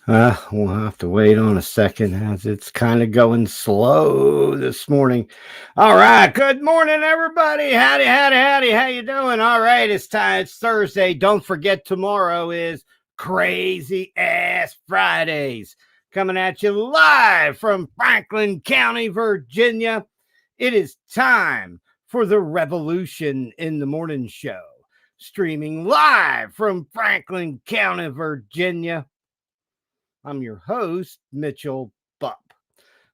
We'll have to wait on a second as it's kind of going slow this morning. All right. Good morning, everybody. Howdy, howdy, howdy. How you doing? All right. It's time. It's Thursday. Don't forget tomorrow is Crazy Ass Fridays. Coming at you live from Franklin County, Virginia. It is time for the Revolution in the Morning Show. Streaming live from Franklin County, Virginia. I'm your host, Mitchell Bupp.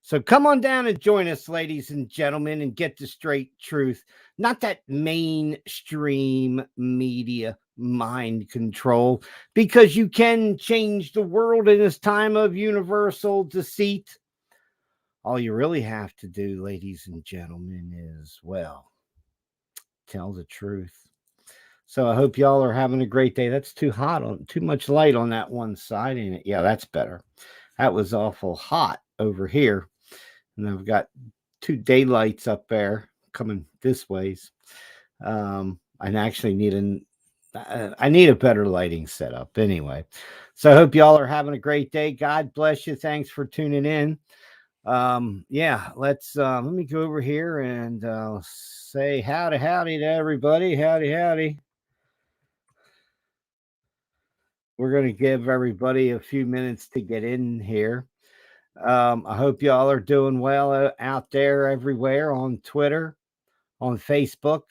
So come on down and join us, ladies and gentlemen, and get the straight truth, not that mainstream media mind control, because you can change the world in this time of universal deceit. All you really have to do, ladies and gentlemen, is, well, tell the truth. So I hope y'all are having a great day. That's too hot on, too much light on that one side, ain't it? Yeah, that's better. That was awful hot over here. And I've got two daylights up there coming this ways. I actually I need a better lighting setup anyway. So I hope y'all are having a great day. God bless you. Thanks for tuning in. Yeah, let me go over here and say howdy to everybody. Howdy. We're going to give everybody a few minutes to get in here. I hope y'all are doing well out there everywhere on Twitter, on Facebook,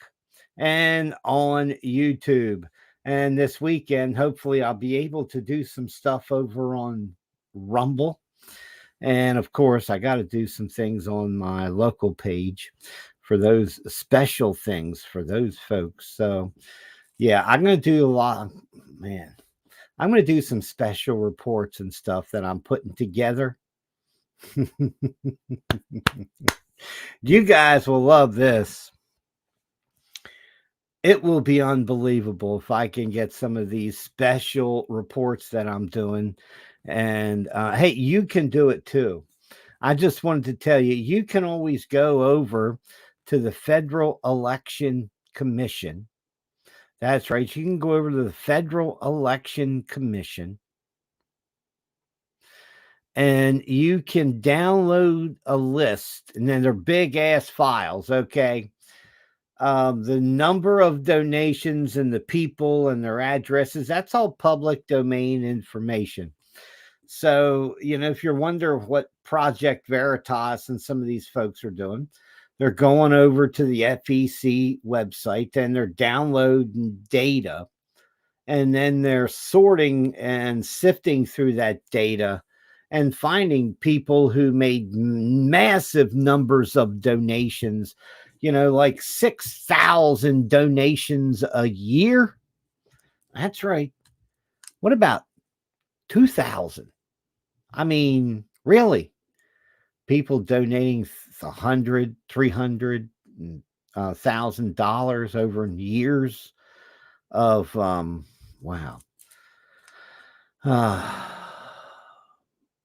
and on YouTube. And this weekend, hopefully, I'll be able to do some stuff over on Rumble. And of course, I got to do some things on my local page for those special things for those folks. So, yeah, I'm going to do a lot. Man, I'm going to do some special reports and stuff that I'm putting together. You guys will love this. It will be unbelievable if I can get some of these special reports that I'm doing. And hey, you can do it too. I just wanted to tell you, you can always go over to the Federal Election Commission. That's right. You can go over to the Federal Election Commission and you can download a list, and then they're big ass files. Okay. The number of donations and the people and their addresses, that's all public domain information. So, if you're wondering what Project Veritas and some of these folks are doing, they're going over to the FEC website and they're downloading data, and then they're sorting and sifting through that data and finding people who made massive numbers of donations, like 6,000 donations a year. That's right. What about 2,000? I mean, really? People donating $100, $300, $1,000 over years of wow.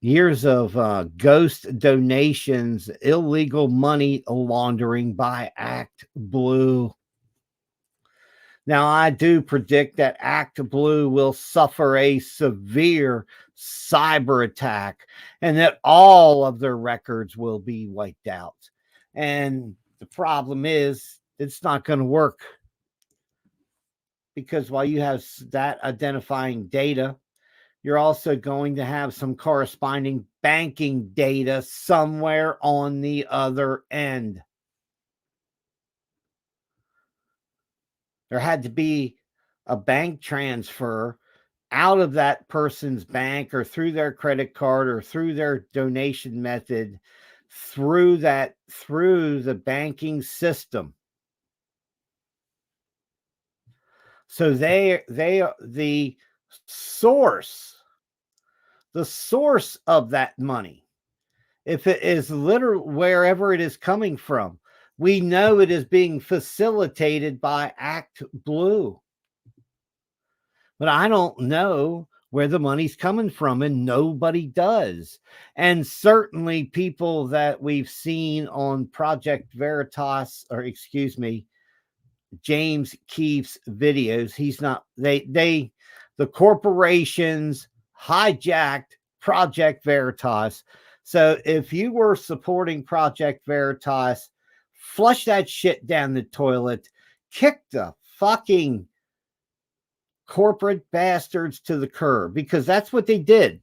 Years of ghost donations, illegal money laundering by Act Blue. Now, I do predict that Act Blue will suffer a severe cyber attack and that all of their records will be wiped out. And the problem is, it's not going to work, because while you have that identifying data, you're also going to have some corresponding banking data somewhere on the other end. There had to be a bank transfer out of that person's bank or through their credit card or through their donation method through the banking system. So they are the source of that money. If it is literally wherever it is coming from, we know it is being facilitated by Act Blue. But I don't know where the money's coming from, and nobody does. And certainly people that we've seen on Project Veritas, or excuse me, James Keefe's videos, the corporations hijacked Project Veritas. So if you were supporting Project Veritas, flush that shit down the toilet, kick the fucking corporate bastards to the curb, because that's what they did.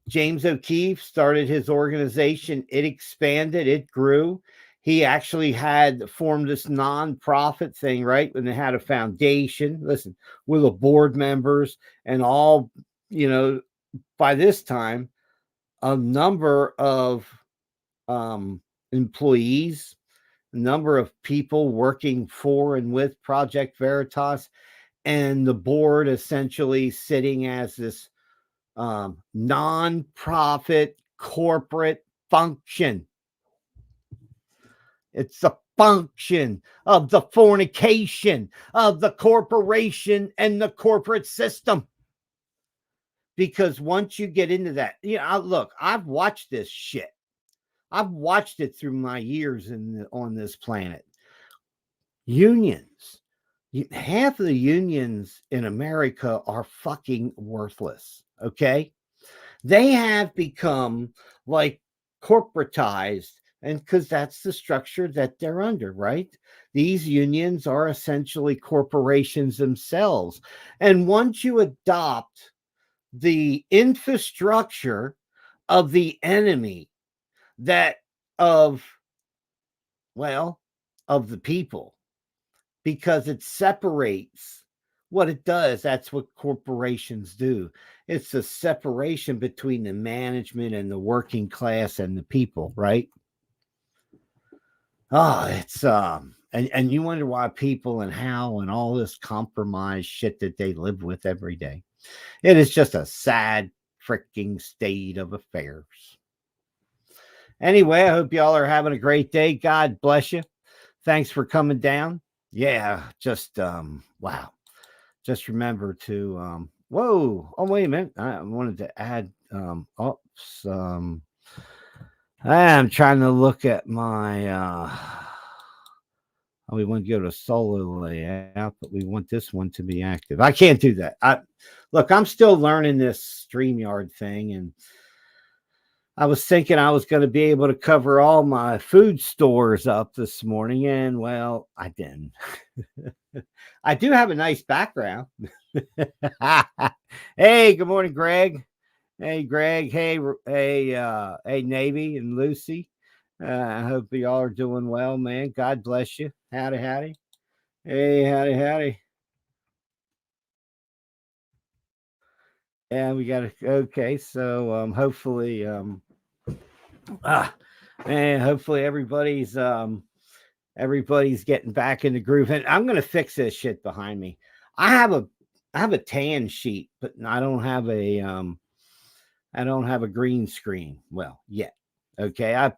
James O'Keefe started his organization. It expanded. It grew. He actually had formed this nonprofit thing, right? When they had a foundation, listen, with the board members and all, by this time, a number of employees, a number of people working for and with Project Veritas, and the board essentially sitting as this non-profit corporate function. It's the function of the fornication of the corporation and the corporate system. Because once you get into that, look, I've watched this shit. I've watched it through my years on this planet. Unions. Half of the unions in America are fucking worthless. Okay. They have become like corporatized, and because that's the structure that they're under, right? These unions are essentially corporations themselves. And once you adopt the infrastructure of the enemy, that of the people, because it separates what it does. That's what corporations do. It's a separation between the management and the working class and the people, right? It's and you wonder why people and how and all this compromise shit that they live with every day. It is just a sad freaking state of affairs. Anyway, I hope y'all are having a great day. God bless you. Thanks for coming down. Yeah, just wow. Just remember to whoa. Oh, wait a minute. I wanted to add I'm trying to look at my we want to go to solo layout, but we want this one to be active. I can't do that. I'm still learning this StreamYard thing, and I was thinking I was going to be able to cover all my food stores up this morning, and well, I didn't. I do have a nice background. Hey, good morning, Greg. Hey, Greg. Hey, Navy and Lucy. I hope y'all are doing well, man. God bless you. Howdy, howdy. Hey, howdy, howdy. Yeah, we got okay. So hopefully hopefully everybody's getting back in the groove. And I'm gonna fix this shit behind me. I have a tan sheet, but I don't have a green screen. Well, yet. Okay.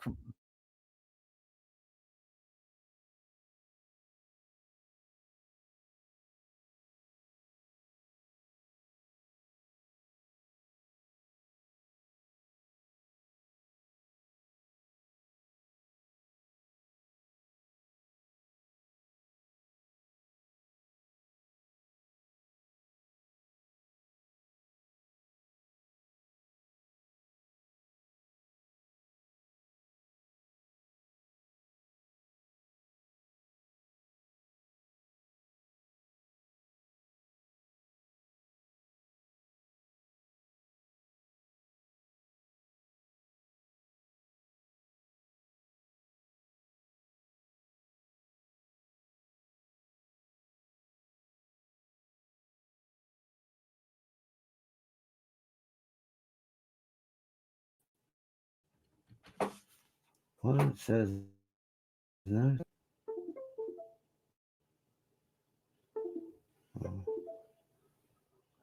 Well, it says no.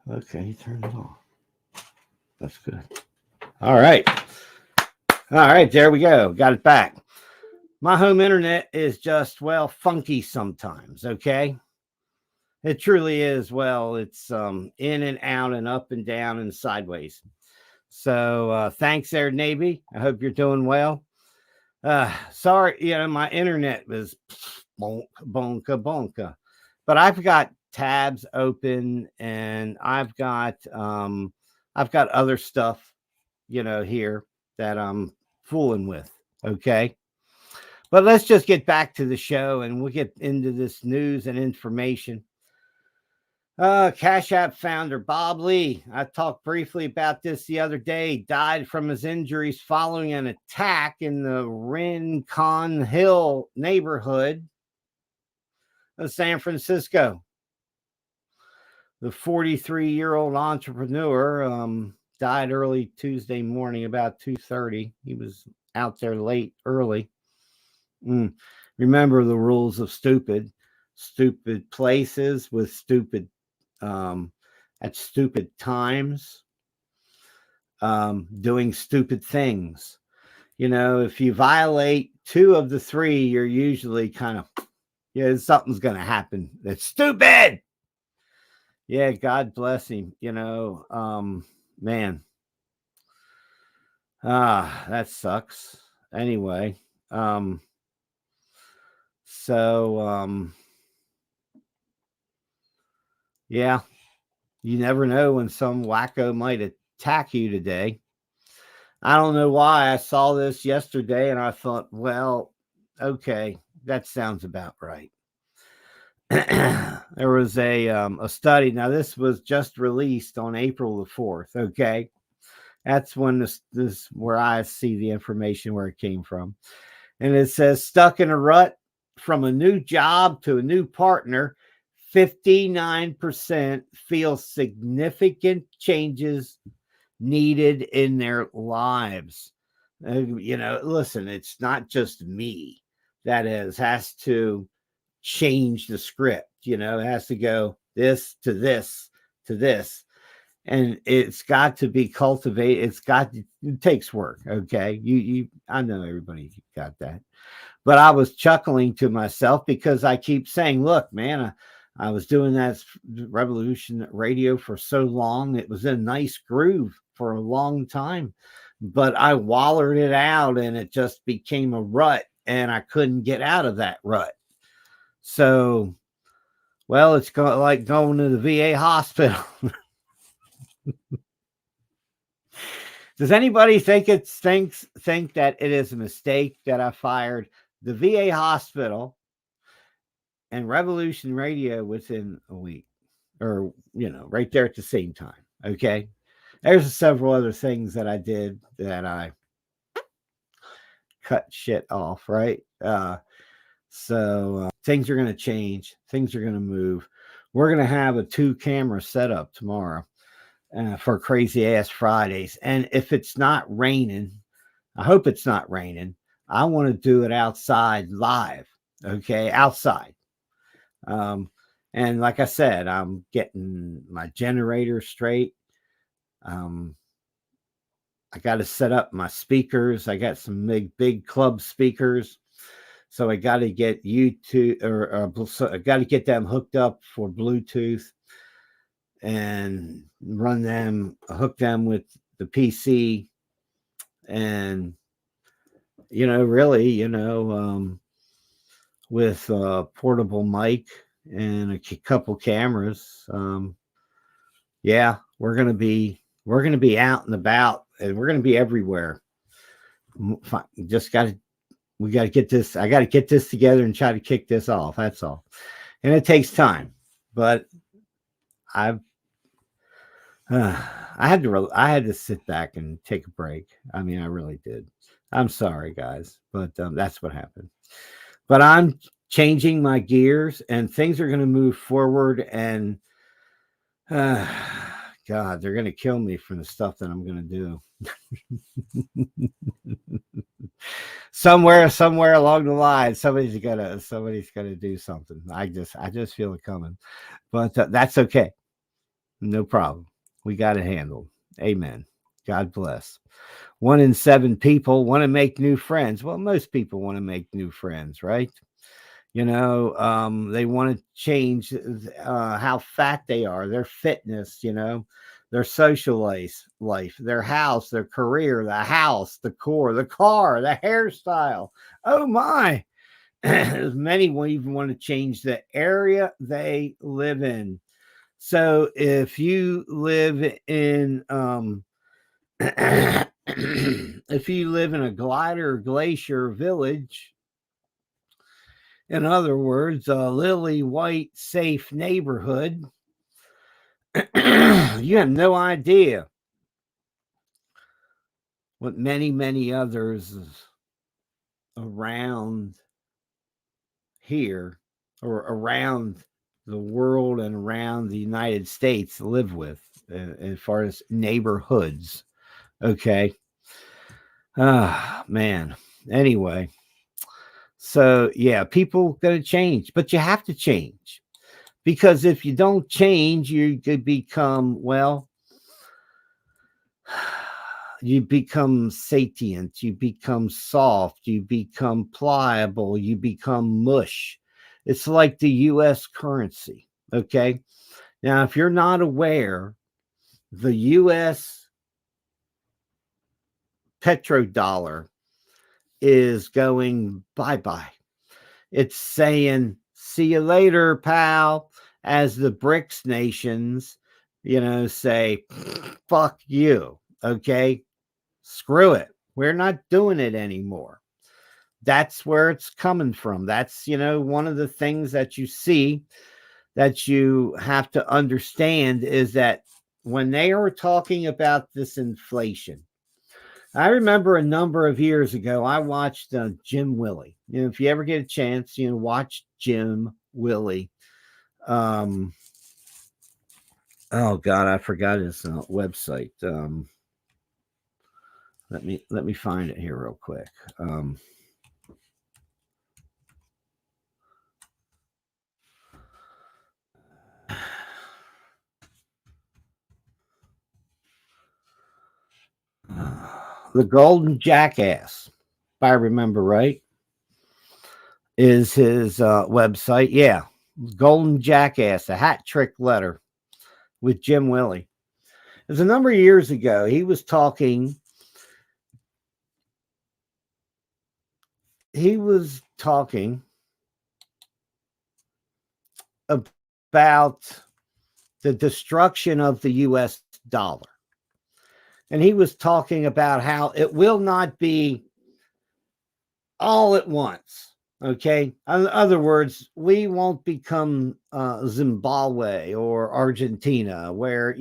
Okay, turn it off. That's good. All right. All right, there we go. Got it back. My home internet is just, funky sometimes, okay? It truly is. Well, it's in and out and up and down and sideways. So thanks there, Navy. I hope you're doing well. Sorry, my internet was bonka bonka. But I've got tabs open, and I've got other stuff here that I'm fooling with. Okay. But let's just get back to the show and we'll get into this news and information. Cash App founder Bob Lee, I talked briefly about this the other day, died from his injuries following an attack in the Rincon Hill neighborhood of San Francisco. The 43-year-old entrepreneur died early Tuesday morning, about 2:30. He was out there late, early. Remember the rules of stupid places with stupid at stupid times, doing stupid things. If you violate two of the three, you're usually kind of, something's going to happen. That's stupid. Yeah, God bless him. Man. That sucks. Anyway, yeah, you never know when some wacko might attack you today. I don't know why I saw this yesterday and I thought, well, okay, that sounds about right. There was a study. Now, this was just released on April the 4th. Okay. That's when this where I see the information where it came from. And it says, stuck in a rut from a new job to a new partner, 59% feel significant changes needed in their lives. Listen, it's not just me that has to change the script. It has to go this to this to this. And it's got to be cultivated. It takes work. Okay. I know everybody got that, but I was chuckling to myself because I keep saying, look, man, I was doing that Revolution Radio for so long. It was a nice groove for a long time, but I wallered it out and it just became a rut and I couldn't get out of that rut. So, well, it's like going to the VA hospital. Does anybody think that it is a mistake that I fired the VA hospital and Revolution Radio within a week, or right there at the same time? Okay, there's several other things that I did that I cut shit off. Right, so things are going to change. Things are going to move. We're going to have a 2-camera setup tomorrow. For Crazy Ass Fridays. And if it's not raining, I hope it's not raining. I want to do it outside live. Okay. Outside. And like I said, I'm getting my generator straight. I got to set up my speakers. I got some big club speakers. So I got to get YouTube so I got to get them hooked up for Bluetooth and hook them with the PC and, really, with a portable mic and a couple cameras. Yeah, we're going to be out and about and we're going to be everywhere. We got to get this. I got to get this together and try to kick this off. That's all. And it takes time, but I had to sit back and take a break. I mean, I really did. I'm sorry, guys, but that's what happened. But I'm changing my gears, and things are going to move forward. And God, they're going to kill me for the stuff that I'm going to do. Somewhere along the line, somebody's gonna do something. I just feel it coming, but that's okay. No problem. We got it handled. Amen. God bless. 1 in 7 people want to make new friends. Well, most people want to make new friends, right? They want to change how fat they are, their fitness, their social life, their house, their career, the house, the car, the hairstyle. Oh my. Many even want to change the area they live in. So if you live in If you live in a glider glacier village, in other words, a lily white safe neighborhood, you have no idea what many others around here or around the world and around the United States live with as far as neighborhoods. Okay. Ah, man. Anyway, so yeah, people gonna change, but you have to change because if you don't change, you could become you become satient, you become soft, you become pliable, you become mush. It's like the US currency. Okay. Now, if you're not aware, the US petrodollar is going bye bye. It's saying, see you later, pal, as the BRICS nations, say, fuck you. Okay. Screw it. We're not doing it anymore. That's where it's coming from. That's, one of the things that you see that you have to understand is that when they are talking about this inflation, I remember a number of years ago, I watched Jim Willie. If you ever get a chance, watch Jim Willie. Oh God, I forgot his website. Let me find it here real quick. The Golden Jackass, if I remember right, is his website. Yeah, Golden Jackass, a hat trick letter with Jim Willie. It was a number of years ago. He was talking. About the destruction of the US dollar. And he was talking about how it will not be all at once. Okay. In other words, we won't become Zimbabwe or Argentina, where,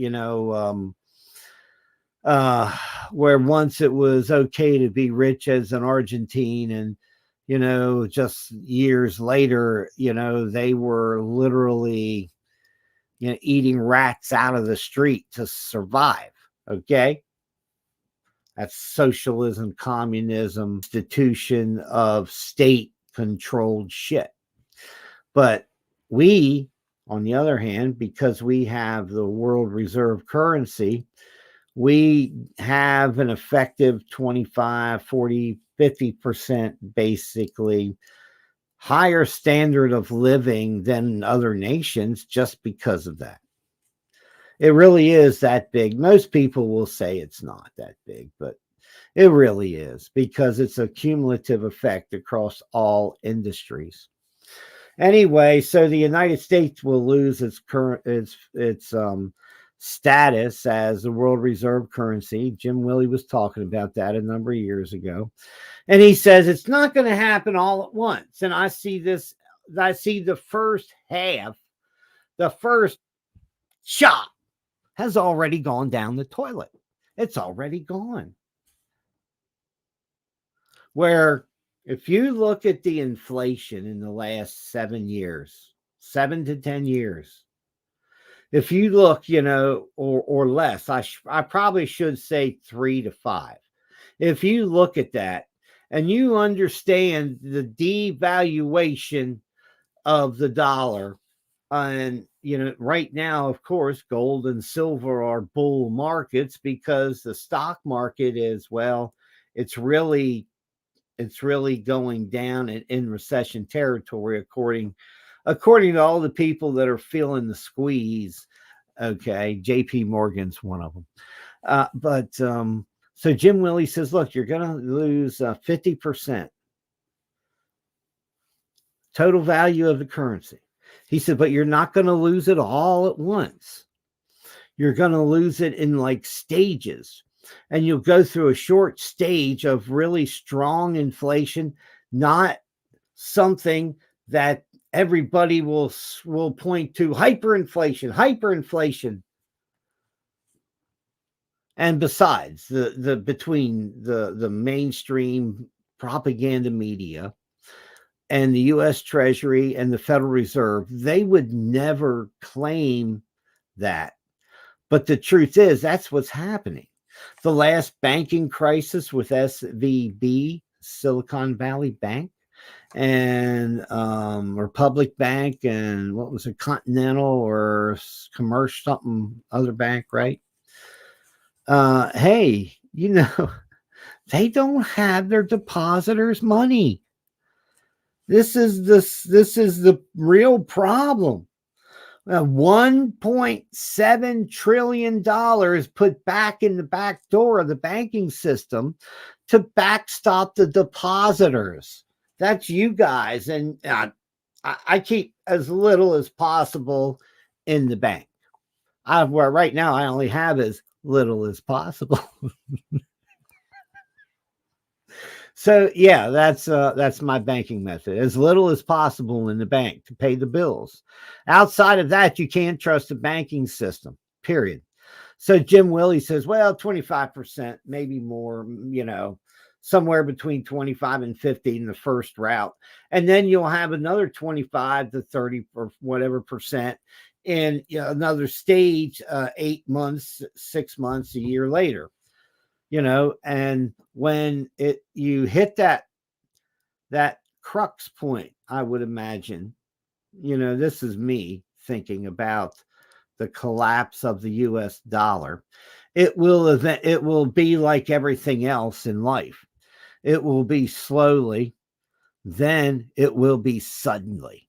where once it was okay to be rich as an Argentine, and, just years later, they were literally, eating rats out of the street to survive. Okay. That's socialism, communism, institution of state controlled shit. But we, on the other hand, because we have the world reserve currency, we have an effective 25, 40, 50% basically higher standard of living than other nations just because of that. It really is that big. Most people will say it's not that big, but it really is because it's a cumulative effect across all industries. Anyway, so the United States will lose its current its status as the world reserve currency. Jim Willie was talking about that a number of years ago. And he says it's not going to happen all at once. And I see the first half, the first shot has already gone down the toilet. It's already gone. Where if you look at the inflation in the last 7 years, 7 to 10 years, if you look, or less, I probably should say 3 to 5. If you look at that and you understand the devaluation of the dollar, and right now, of course, gold and silver are bull markets because the stock market is, it's really going down in recession territory, according to all the people that are feeling the squeeze. Okay, JP Morgan's one of them. But so Jim Willie says, look, you're going to lose 50% total value of the currency. He said, but you're not going to lose it all at once. You're going to lose it in like stages. and you'll go through a short stage of really strong inflation, not something that everybody will point to hyperinflation. And besides, the between the mainstream propaganda media and the US Treasury and the Federal Reserve, they would never claim that. But the truth is, that's what's happening. The last banking crisis with SVB, Silicon Valley Bank, and Republic Bank, and what was it, Continental or Commercial, something other bank, right? Hey, they don't have their depositors' money. This is the real problem. $1.7 trillion put back in the back door of the banking system to backstop the depositors. That's you guys. And I keep as little as possible in the bank. Where right now I only have as little as possible. So yeah, that's my banking method. As little as possible in the bank to pay the bills. Outside of that, you can't trust the banking system, period. So Jim Willie says, well, 25%, maybe more, somewhere between 25 and 50 in the first route. And then you'll have another 25 to 30 or whatever percent in another stage, 8 months, 6 months, a year later. And when you hit that crux point, I would imagine, this is me thinking about the collapse of the US dollar. It will be like everything else in life. It will be slowly, then it will be suddenly.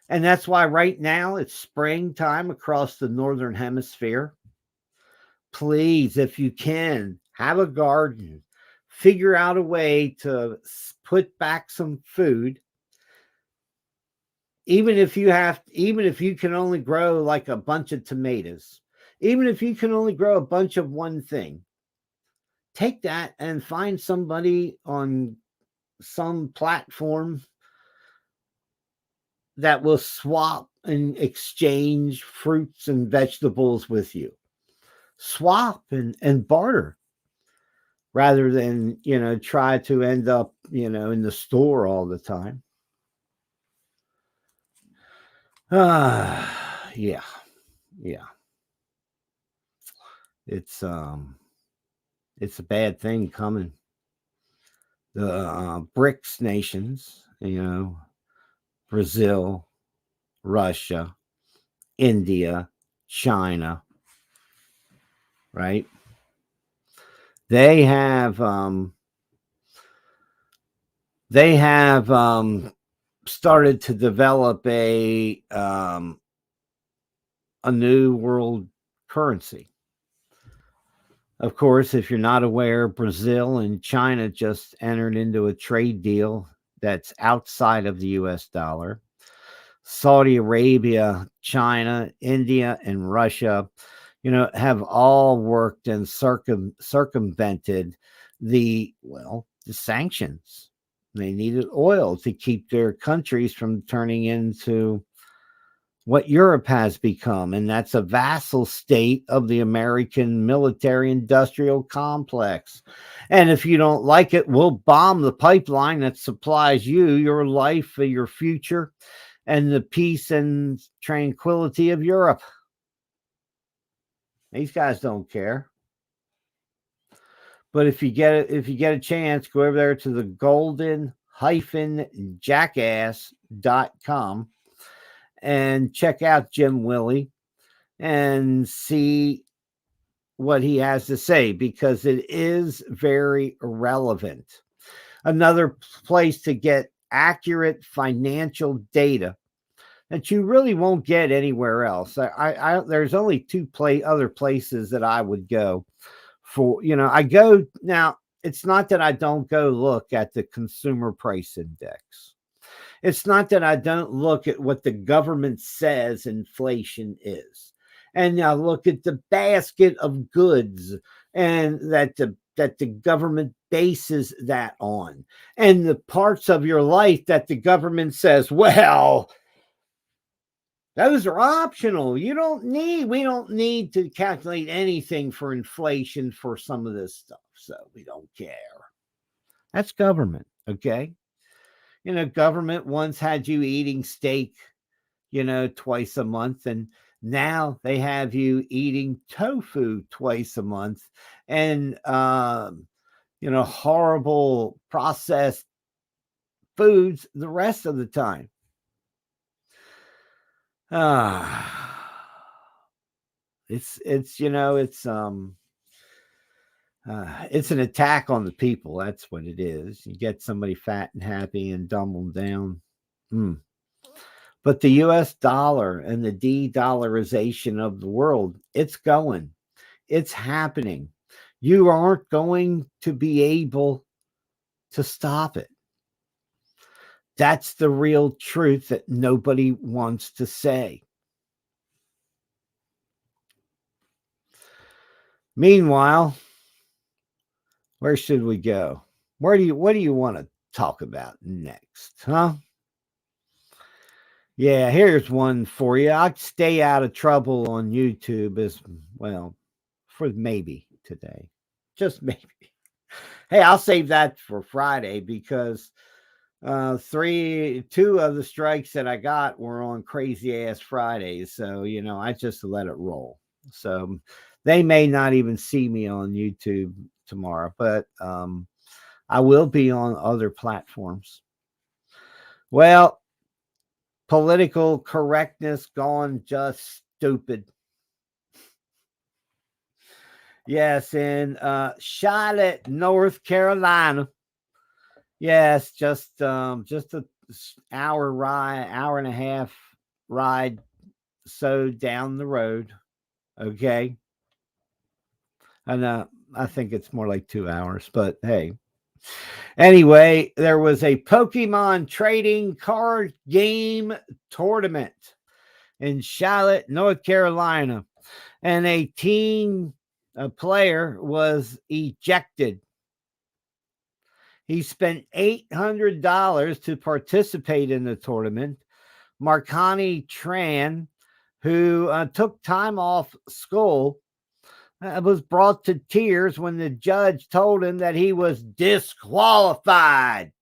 And that's why right now it's springtime across the northern hemisphere. Please, if you can, have a garden, figure out a way to put back some food. Even if you can only grow like a bunch of tomatoes, even if you can only grow a bunch of one thing, take that and find somebody on some platform that will swap and exchange fruits and vegetables with you. Swap and barter rather than try to end up in the store all the time. Yeah it's a bad thing coming. The BRICS nations, Brazil, Russia, India, China, right? They have started to develop a new world currency. Of course, if you're not aware, Brazil and China just entered into a trade deal that's outside of the US dollar. Saudi Arabia, China, India, and Russia, have all worked and circumvented the sanctions. They needed oil to keep their countries from turning into what Europe has become, and that's a vassal state of the American military industrial complex. And if you don't like it, we'll bomb the pipeline that supplies you, your life, your future, and the peace and tranquility of Europe. These guys don't care. But if you get a chance, go over there to the golden-jackass.com and check out Jim Willie and see what he has to say, because it is very relevant. Another place to get accurate financial data that you really won't get anywhere else. There's only two other places that I would go for. I go now. It's not that I don't go look at the consumer price index. It's not that I don't look at what the government says inflation is. And now look at the basket of goods and that the government bases that on, and the parts of your life that the government says, well, those are optional. We don't need to calculate anything for inflation for some of this stuff. So we don't care. That's government. Okay. Government once had you eating steak, twice a month. And now they have you eating tofu twice a month and, horrible processed foods the rest of the time. It's an attack on the people. That's what it is. You get somebody fat and happy and dumb them down. But the US dollar and the de-dollarization of the world, it's going. It's happening. You aren't going to be able to stop it. That's the real truth that nobody wants to say. Meanwhile, where should we go? What do you want to talk about next, huh? Yeah, here's one for you. I'll stay out of trouble on YouTube as well for maybe today. Just maybe. Hey, I'll save that for Friday because two of the strikes that I got were on crazy ass Fridays. So, I just let it roll. So they may not even see me on YouTube tomorrow, but I will be on other platforms. Well, political correctness gone just stupid. Yes, in Charlotte, North Carolina. Yes, just a hour and a half ride so down the road. Okay. And I think it's more like 2 hours, but hey. Anyway, there was a Pokemon trading card game tournament in Charlotte, North Carolina, and a player was ejected. He spent $800 to participate in the tournament. Marcani Tran, who took time off school, was brought to tears when the judge told him that he was disqualified.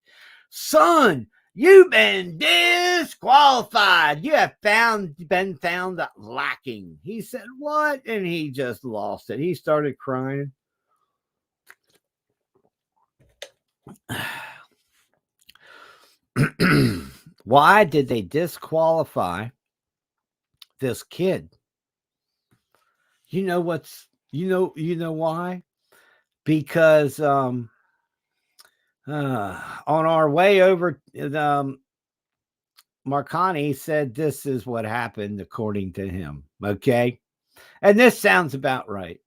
Son, you've been disqualified. You have been found lacking. He said, what? And he just lost it. He started crying. Why did they disqualify this kid? You know why? Because on our way over, Marcani said this is what happened according to him. Okay, and this sounds about right.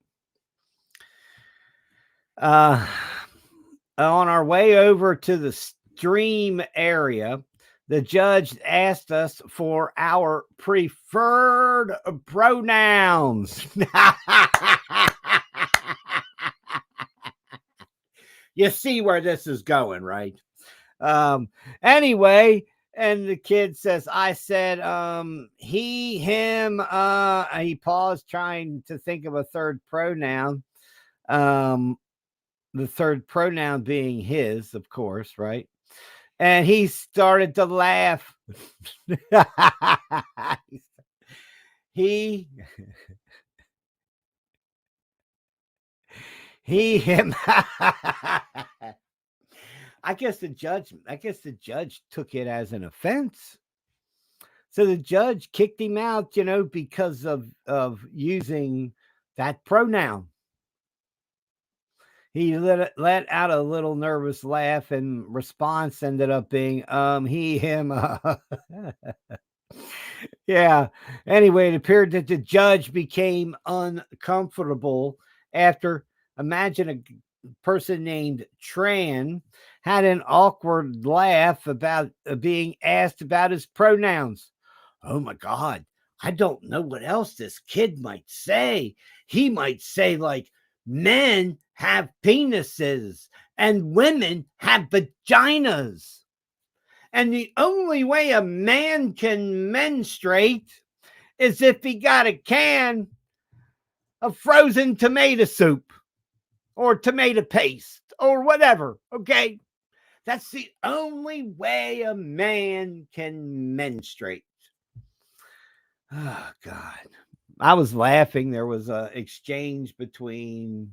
On our way over to the stream area, the judge asked us for our preferred pronouns. You see where this is going, right? Anyway, and the kid says, I said, he, him, he paused trying to think of a third pronoun. The third pronoun being his, of course, right? And he started to laugh. He, him. I guess the judge took it as an offense. So the judge kicked him out, because of using that pronoun. He let out a little nervous laugh, and response ended up being he, him. Yeah. Anyway, it appeared that the judge became uncomfortable after, imagine a person named Tran had an awkward laugh about being asked about his pronouns. Oh my God, I don't know what else this kid might say. He might say, like, men have penises and women have vaginas. And the only way a man can menstruate is if he got a can of frozen tomato soup or tomato paste or whatever. Okay. That's the only way a man can menstruate. Oh, God. I was laughing. There was an exchange between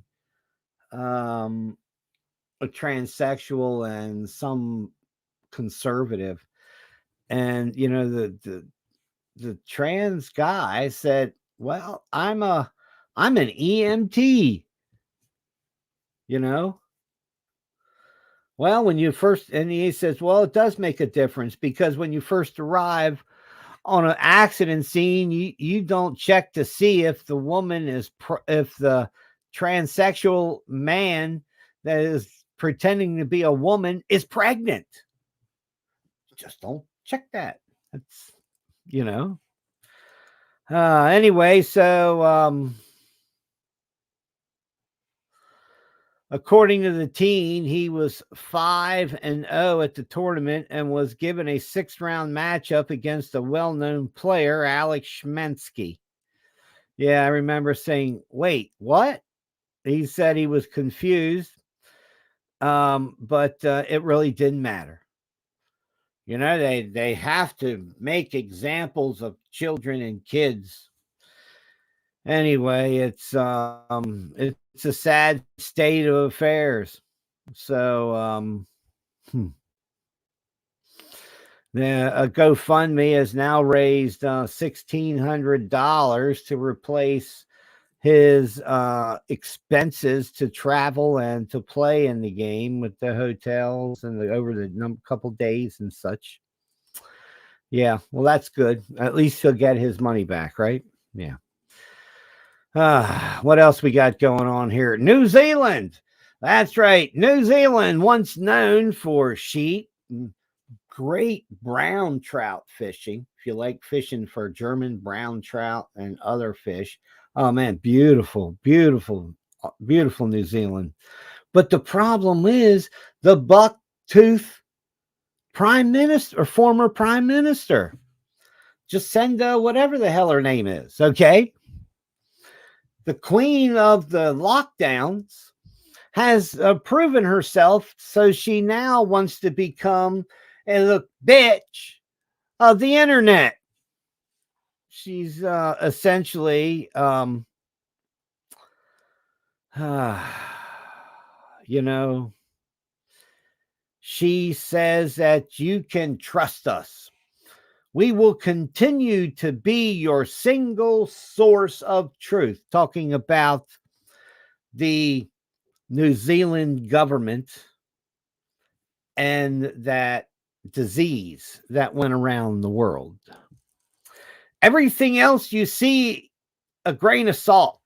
a transsexual and some conservative. And, the trans guy said, well, I'm an EMT, you know? Well, when you first, and he says, well, it does make a difference because when you first arrive on an accident scene, you don't check to see if the woman if the transsexual man that is pretending to be a woman is pregnant. Just don't check that. That's, you know. Anyway, so according to the teen, he was 5-0 at the tournament and was given a 6th-round matchup against a well-known player, Alex Schmensky. Yeah, I remember saying, wait, what? He said he was confused, but it really didn't matter. You know, they have to make examples of children and kids. Anyway, it's a sad state of affairs. So a GoFundMe has now raised $1,600 to replace his expenses to travel and to play in the game with the hotels and over the couple days and such. Yeah, well, that's good. At least he'll get his money back, right? Yeah. What else we got going on here? New Zealand. That's right. New Zealand, once known for sheep, great brown trout fishing. If you like fishing for German brown trout and other fish. Oh, man, beautiful, beautiful, beautiful New Zealand. But the problem is the buck-tooth prime minister or former prime minister. Jacinda, whatever the hell her name is, okay? The queen of the lockdowns has proven herself, so she now wants to become a bitch of the internet. She's essentially, she says that you can trust us. We will continue to be your single source of truth. Talking about the New Zealand government and that disease that went around the world. Everything else you see, a grain of salt.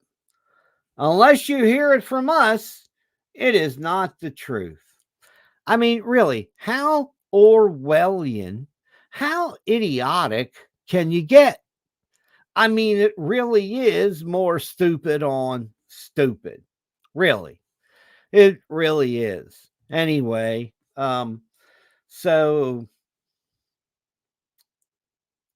Unless you hear it from us, it is not the truth. I mean, really, how Orwellian, how idiotic can you get? I mean, it really is more stupid on stupid. Really. It really is. Anyway, so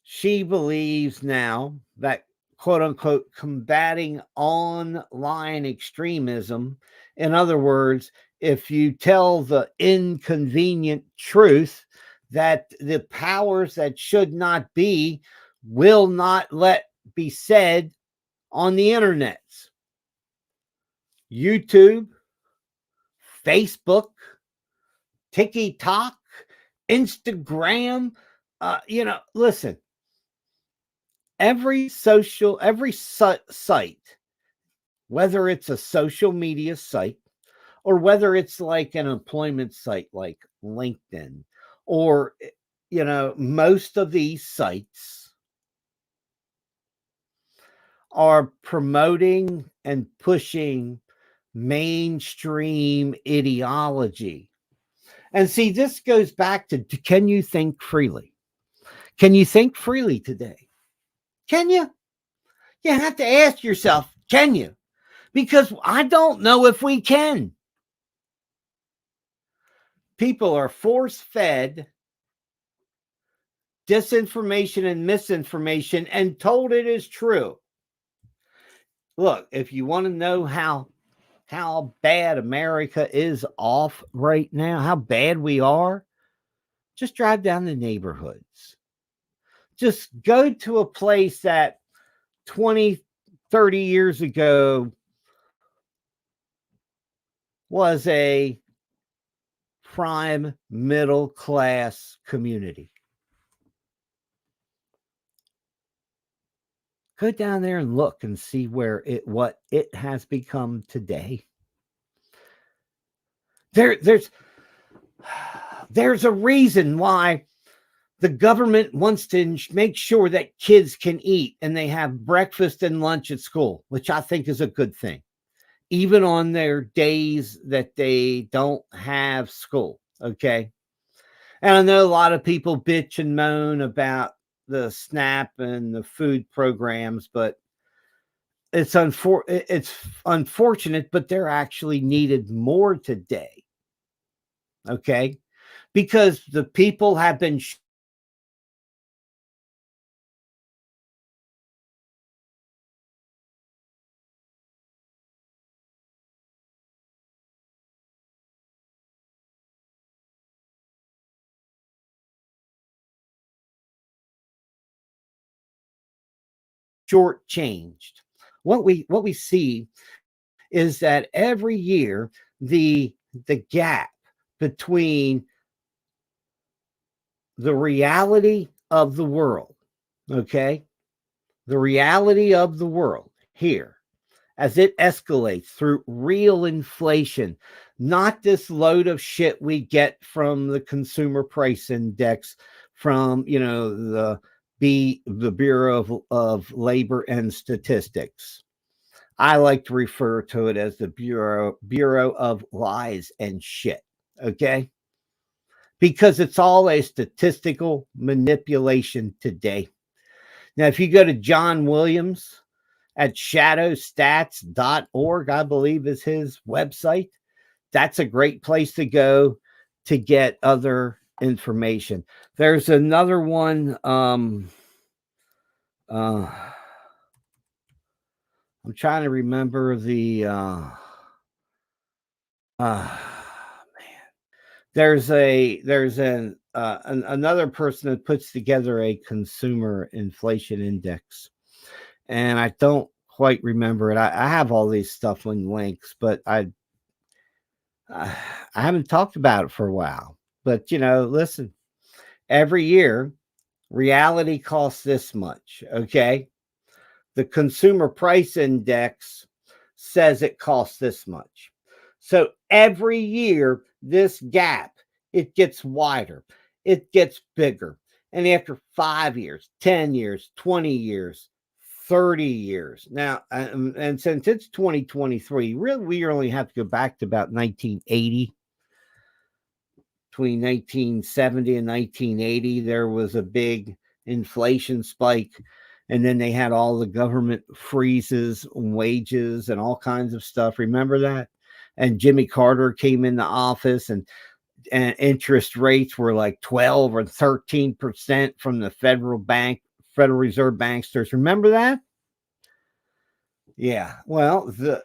she believes now that, quote unquote, combating online extremism, in other words, if you tell the inconvenient truth that the powers that should not be will not let be said on the internet, YouTube, Facebook, TikTok, Instagram, listen, every site, whether it's a social media site or whether it's like an employment site like LinkedIn, or, most of these sites are promoting and pushing mainstream ideology. And see, this goes back to, can you think freely? Can you think freely today? Can you? You have to ask yourself, can you? Because I don't know if we can. People are force fed disinformation and misinformation and told it is true. Look, if you want to know how bad America is off right now, how bad we are, just drive down the neighborhoods. Just go to a place that 20, 30 years ago was a prime middle class community. Go down there and look and see what it has become today. There's a reason why the government wants to make sure that kids can eat and they have breakfast and lunch at school, which I think is a good thing, even on their days that they don't have school. Okay. And I know a lot of people bitch and moan about the SNAP and the food programs, but it's unfortunate, but they're actually needed more today. Okay. Because the people have been shortchanged. What we see is that every year the gap between the reality of the world, okay, the reality of the world here, as it escalates through real inflation, not this load of shit we get from the consumer price index, from the Bureau of Labor and Statistics. I like to refer to it as the Bureau of Lies and Shit. Okay, because it's all a statistical manipulation today. Now, if you go to John Williams at shadowstats.org, I believe is his website, that's a great place to go to get other information. There's another one. I'm trying to remember the man. There's another person that puts together a consumer inflation index, and I don't quite remember it. I have all these stuff in links, but I haven't talked about it for a while. But listen, every year reality costs this much. Okay, the consumer price index says it costs this much. So every year, this gap, it gets wider, it gets bigger. And after 5 years, 10 years, 20 years, 30 years. Now, and since it's 2023, really, we only have to go back to about 1980. Between 1970 and 1980, there was a big inflation spike. And then they had all the government freezes, wages, and all kinds of stuff. Remember that? And Jimmy Carter came into office, and interest rates were like 12 or 13% from the Federal Reserve banksters. Remember that? Yeah. Well, the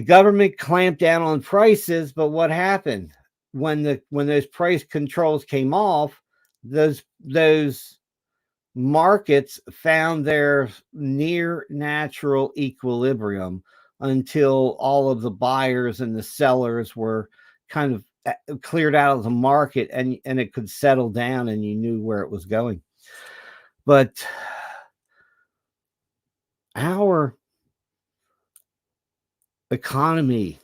government clamped down on prices, but what happened when those price controls came off? Those markets found their near natural equilibrium until all of the buyers and the sellers were kind of cleared out of the market, and it could settle down and you knew where it was going. But our economy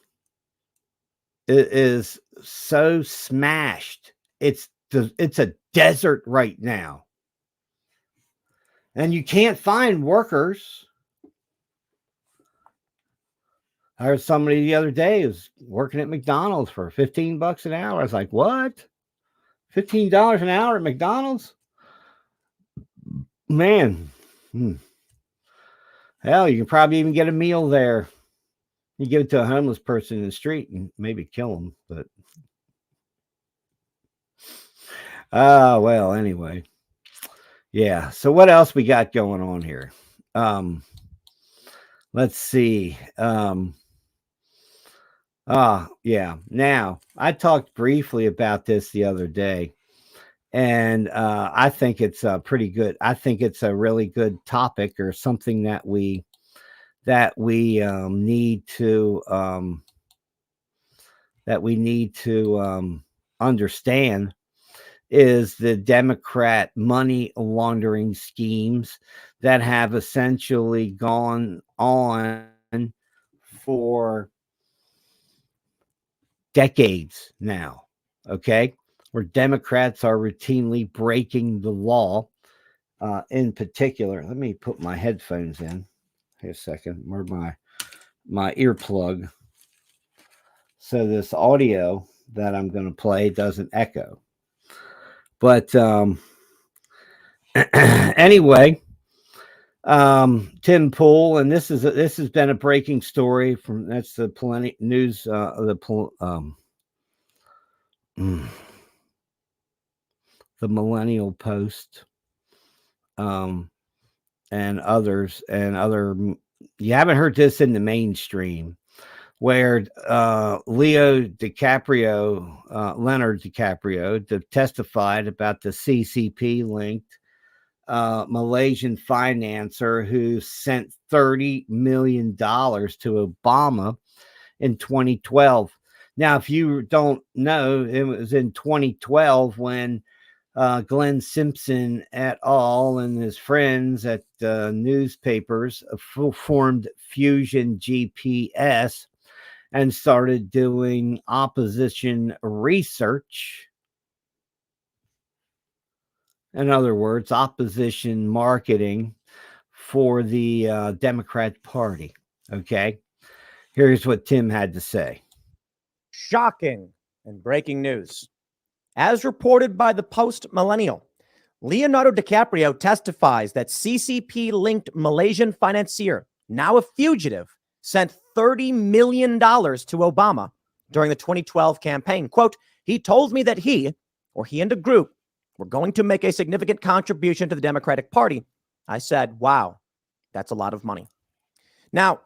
is so smashed. It's a desert right now. And you can't find workers. I heard somebody the other day was working at McDonald's for $15 an hour. I was like, what? $15 an hour at McDonald's? Man, Hell, you can probably even get a meal there. You give it to a homeless person in the street and maybe kill them. But well, anyway, yeah. So what else we got going on here? Um, let's see. Yeah. Now, I talked briefly about this the other day, and I think it's pretty good. I think it's a really good topic, or something need to understand, is the Democrat money laundering schemes that have essentially gone on for decades now. Okay. Where Democrats are routinely breaking the law. In particular, let me put my headphones in. Here a second. Where my earplug, so this audio that I'm going to play doesn't echo. But anyway, Tim Pool, and this has been a breaking story from, that's the Plenty News, the Millennial Post, and others, and other. You haven't heard this in the mainstream, where Leonard DiCaprio testified about the CCP linked Malaysian financer who sent $30 million to Obama in 2012. Now, if you don't know, it was in 2012 when Glenn Simpson et al. And his friends at newspapers formed Fusion GPS and started doing opposition research. In other words, opposition marketing for the Democrat Party. Okay. Here's what Tim had to say. Shocking and breaking news. As reported by the Post Millennial, Leonardo DiCaprio testifies that CCP-linked Malaysian financier, now a fugitive, sent $30 million to Obama during the 2012 campaign. Quote, he told me that he and a group were going to make a significant contribution to the Democratic Party. I said, wow, that's a lot of money. Now,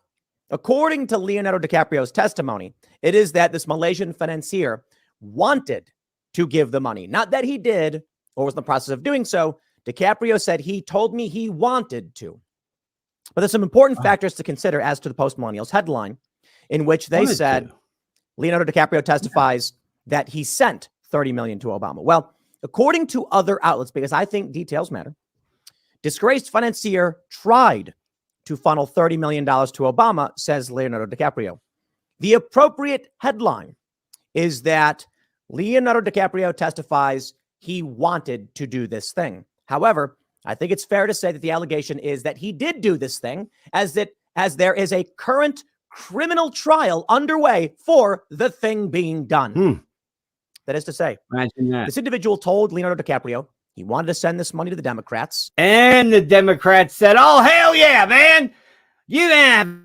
according to Leonardo DiCaprio's testimony, it is that this Malaysian financier wanted to give the money. Not that he did or was in the process of doing so. DiCaprio said he told me he wanted to. But there's some important factors to consider as to the Post Millennial's headline, in which they said Leonardo DiCaprio testifies that he sent $30 million to Obama. Well, according to other outlets, because I think details matter, disgraced financier tried to funnel $30 million to Obama, says Leonardo DiCaprio. The appropriate headline is that Leonardo DiCaprio testifies he wanted to do this thing. However, I think it's fair to say that the allegation is that he did do this thing, as there is a current criminal trial underway for the thing being done. That is to say, imagine that. This individual told Leonardo DiCaprio he wanted to send this money to the Democrats. And the Democrats said, oh, hell yeah, man. You have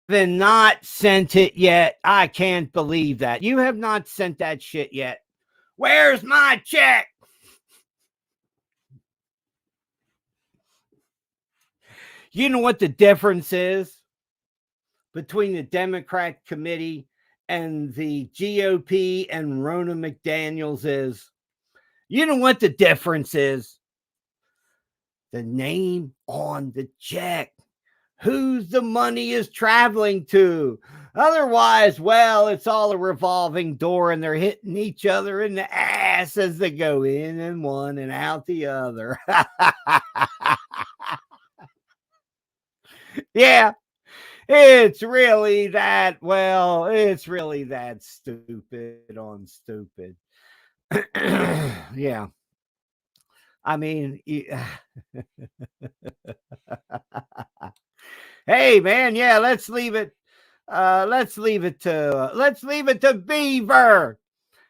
not sent it yet. I can't believe that. You have not sent that shit yet. Where's my check? You know what the difference is between the Democrat committee and the GOP and Ronna McDaniels is? You know what the difference is? The name on the check. Whose the money is traveling to. Otherwise, well, it's all a revolving door and they're hitting each other in the ass as they go in and one and out the other. Yeah, it's really that, well, it's really that stupid on stupid. Yeah. I mean, hey man, yeah, let's leave it to Beaver.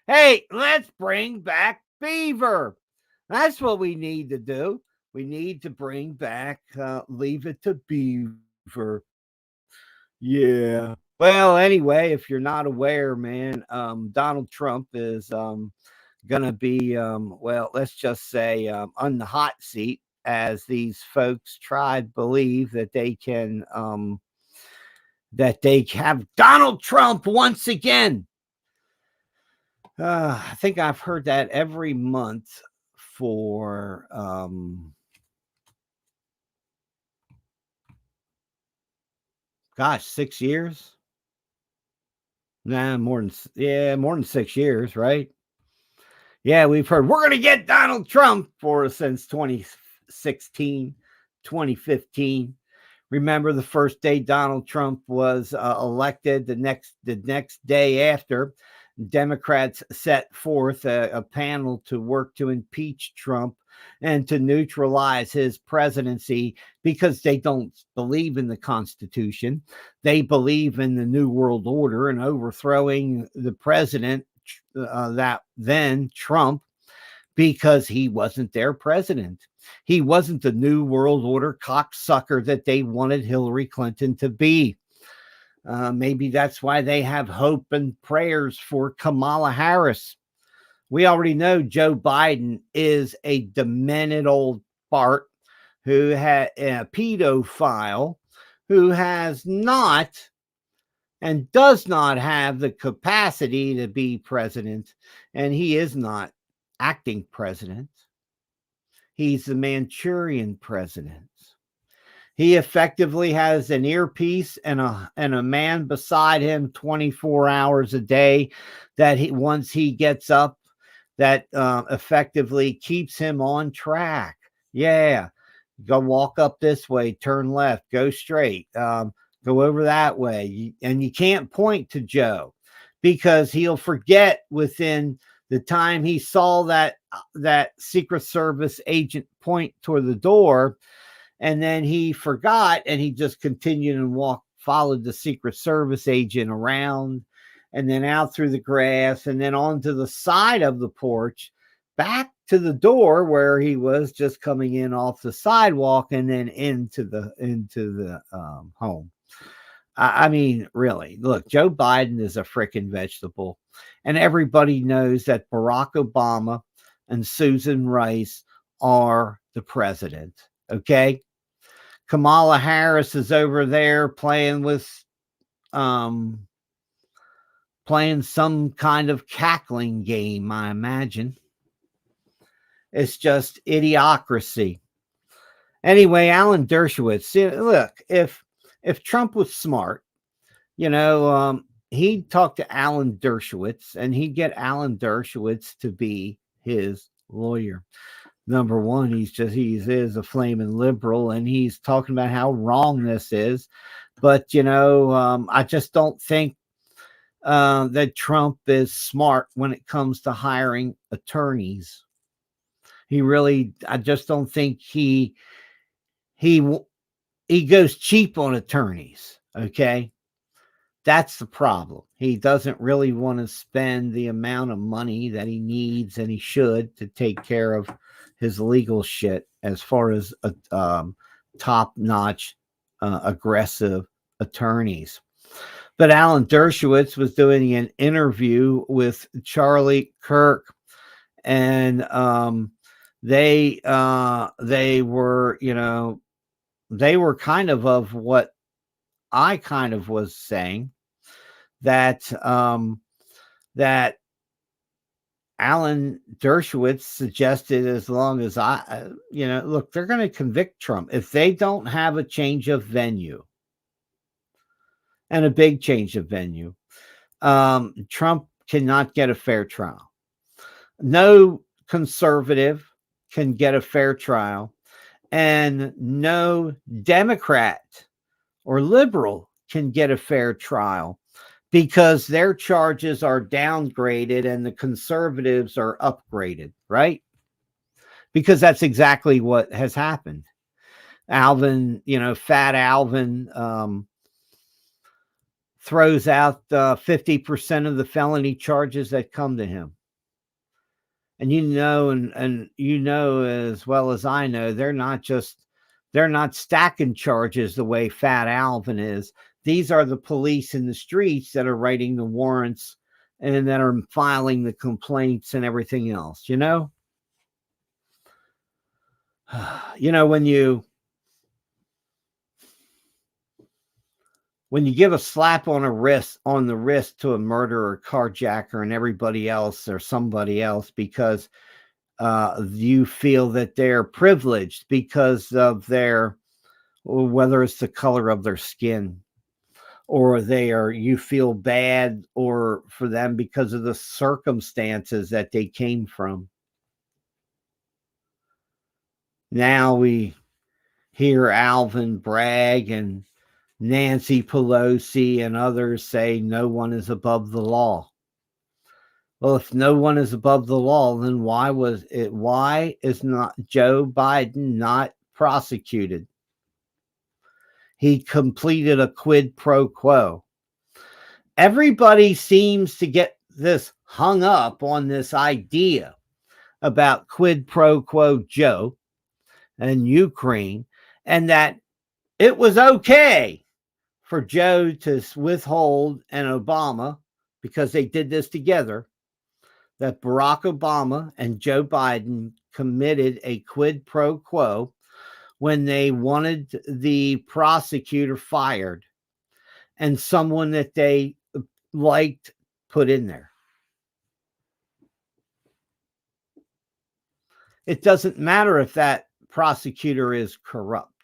Hey, let's bring back Beaver. That's what we need to do. We need to bring back Leave It to Beaver. Yeah. Well, anyway, if you're not aware, man, Donald Trump is going to be, well, let's just say on the hot seat as these folks try to believe that they have Donald Trump once again. I think I've heard that every month for gosh, 6 years. Nah, more than 6 years, right? Yeah, we've heard we're going to get Donald Trump for since 2016, 2015. Remember the first day Donald Trump was elected, the next day after, Democrats set forth a panel to work to impeach Trump and to neutralize his presidency because they don't believe in the Constitution. They believe in the New World Order and overthrowing the president, that then Trump, because he wasn't their president. He wasn't the New World Order cocksucker that they wanted Hillary Clinton to be. Maybe that's why they have hope and prayers for Kamala Harris. We already know Joe Biden is a demented old fart who had a pedophile who has not and does not have the capacity to be president, and he is not acting president. He's the Manchurian president. He effectively has an earpiece and a man beside him 24 hours a day that once he gets up, that effectively keeps him on track. Yeah, go walk up this way, turn left, go straight, go over that way. And you can't point to Joe because he'll forget within the time he saw that Secret Service agent point toward the door, and then he forgot and he just continued and followed the Secret Service agent around and then out through the grass and then onto the side of the porch, back to the door where he was just coming in off the sidewalk and then into the home. I mean, really, look, Joe Biden is a freaking vegetable. And everybody knows that Barack Obama and Susan Rice are the president. Okay. Kamala Harris is over there playing some kind of cackling game, I imagine. It's just idiocracy. Anyway, Alan Dershowitz, look, if Trump was smart, he'd talk to Alan Dershowitz and he'd get Alan Dershowitz to be his lawyer. Number one, he is a flaming liberal and he's talking about how wrong this is. But, I just don't think that Trump is smart when it comes to hiring attorneys. I just don't think he goes cheap on attorneys. Okay. That's the problem. He doesn't really want to spend the amount of money that he needs and he should to take care of his legal shit as far as top-notch, aggressive attorneys. But Alan Dershowitz was doing an interview with Charlie Kirk, and they were, they were kind of what I kind of was saying, that that Alan Dershowitz suggested, as long as look, they're going to convict Trump if they don't have a change of venue, and a big change of venue. Trump cannot get a fair trial. No conservative can get a fair trial, and no Democrat or liberal can get a fair trial, because their charges are downgraded and the conservatives are upgraded, right? Because that's exactly what has happened. Alvin, Fat Alvin, throws out 50% of the felony charges that come to him. And and you know as well as I know, they're not stacking charges the way Fat Alvin is. These are the police in the streets that are writing the warrants and that are filing the complaints and everything else, you know? You know, when you give a slap on the wrist to a murderer, carjacker, and everybody else or somebody else because you feel that they're privileged because of whether it's the color of their skin, or you feel bad or for them because of the circumstances that they came from. Now we hear Alvin Bragg and Nancy Pelosi and others say no one is above the law. Well, if no one is above the law, then why is not Joe Biden not prosecuted? He completed a quid pro quo. Everybody seems to get this hung up on this idea about quid pro quo Joe and Ukraine, and that it was okay for Joe to withhold and Obama, because they did this together, that Barack Obama and Joe Biden committed a quid pro quo when they wanted the prosecutor fired and someone that they liked put in there. It doesn't matter if that prosecutor is corrupt.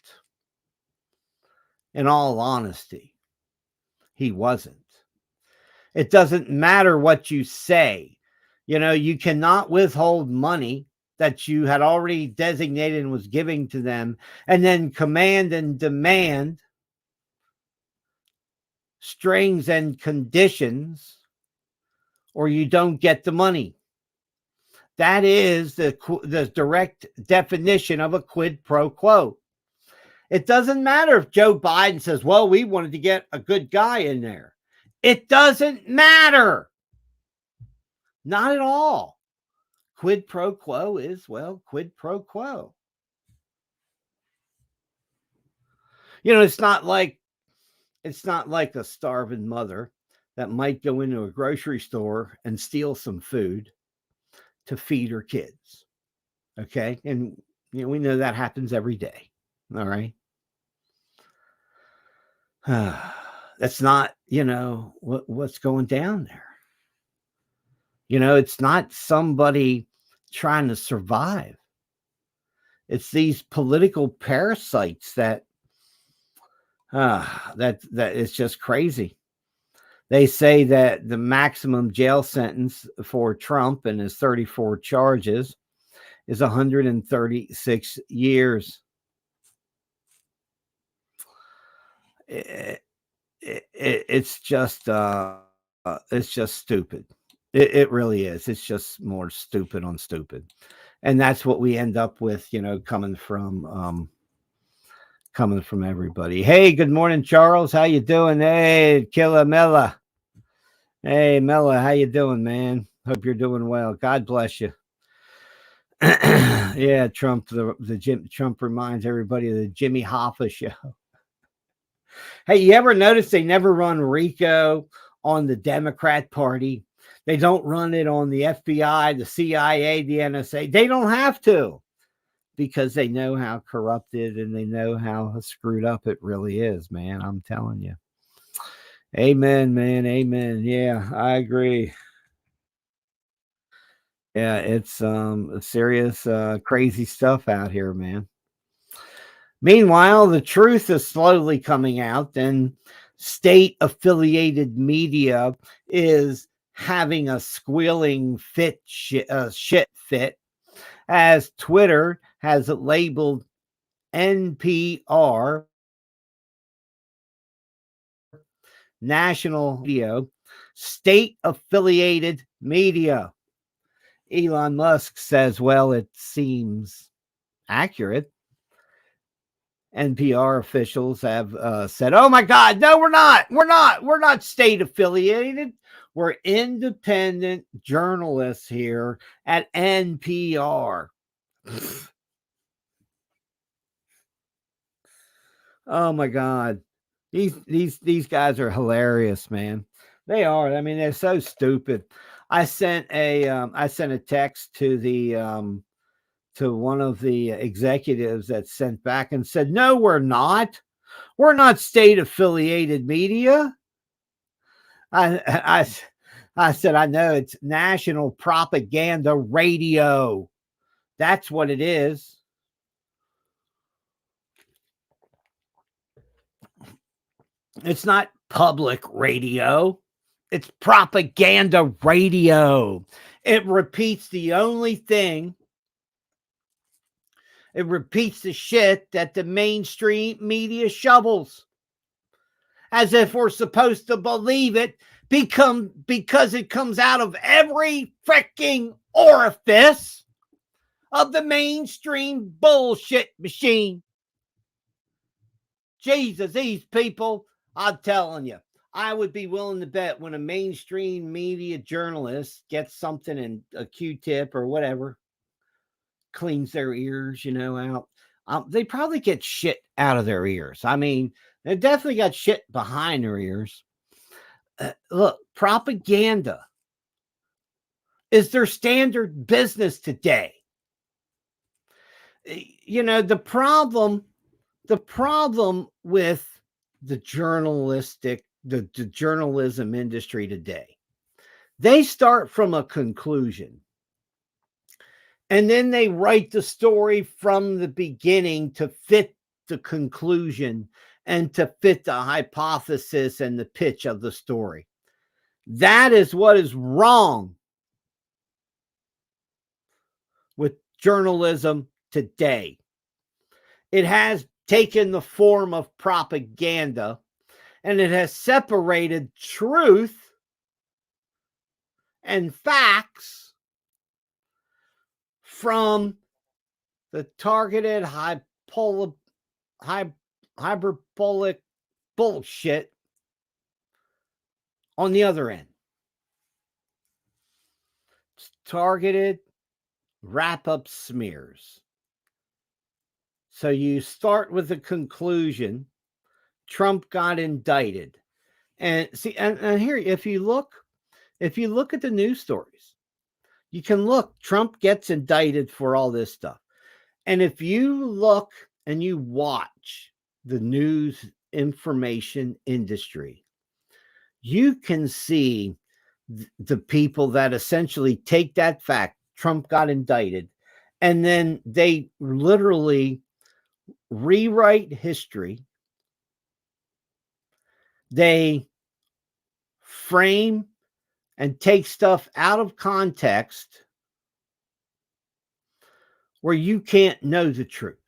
In all honesty, he wasn't. It doesn't matter what you say. You know, you cannot withhold money that you had already designated and was giving to them, and then command and demand strings and conditions, or you don't get the money. That is the direct definition of a quid pro quo. It doesn't matter if Joe Biden says, well, we wanted to get a good guy in there. It doesn't matter. Not at all. Quid pro quo is, well, quid pro quo. You know, it's not like a starving mother that might go into a grocery store and steal some food to feed her kids. Okay? And you know, we know that happens every day. All right? That's not, you know, what's going down there. You know, it's not somebody trying to survive. It's these political parasites that is just crazy. They say that the maximum jail sentence for Trump and his 34 charges is 136 years. It's just stupid. It really is. It's just more stupid on stupid. And that's what we end up with, you know, coming from everybody. Hey, good morning, Charles. How you doing? Hey, Killa Mella. Hey, Mella, how you doing, man? Hope you're doing well. God bless you. Yeah, Trump reminds everybody of the Jimmy Hoffa show. Hey, you ever notice they never run RICO on the Democrat Party? They don't run it on the FBI, the CIA, the NSA. They don't have to, because they know how corrupted and they know how screwed up it really is, man. I'm telling you. Amen, man. Amen. Yeah, I agree. Yeah, it's serious, crazy stuff out here, man. Meanwhile, the truth is slowly coming out, and state affiliated media is having a squealing shit fit, as Twitter has labeled NPR, national media, state affiliated media. Elon Musk says, well, it seems accurate. NPR officials have said, oh my God, no, we're not state affiliated. We're independent journalists here at NPR. Oh my God. These guys are hilarious, man. They are. I mean, they're so stupid. I sent a text to the to one of the executives that sent back and said, "No, we're not. We're not state affiliated media." I I said, "I know it's national propaganda radio. That's what it is. It's not public radio. It's propaganda radio. It repeats the only thing. It repeats the shit that the mainstream media shovels, as if we're supposed to believe it because it comes out of every freaking orifice of the mainstream bullshit machine. Jesus, these people, I'm telling you, I would be willing to bet when a mainstream media journalist gets something in a Q-tip or whatever, cleans their ears, out, they probably get shit out of their ears. I mean, they definitely got shit behind their ears. Look, propaganda is their standard business today. The problem with the journalism industry today, they start from a conclusion and then they write the story from the beginning to fit the conclusion and to fit the hypothesis and the pitch of the story. That is what is wrong with journalism today. It has taken the form of propaganda, and it has separated truth and facts from the targeted hyperbolic bullshit on the other end. It's targeted wrap-up smears. So you start with the conclusion, Trump got indicted. And see, and here, if you look at the news stories, you can look, Trump gets indicted for all this stuff. And if you look and you watch the news information industry, you can see the people that essentially take that fact, Trump got indicted, and then they literally rewrite history. They frame and take stuff out of context where you can't know the truth,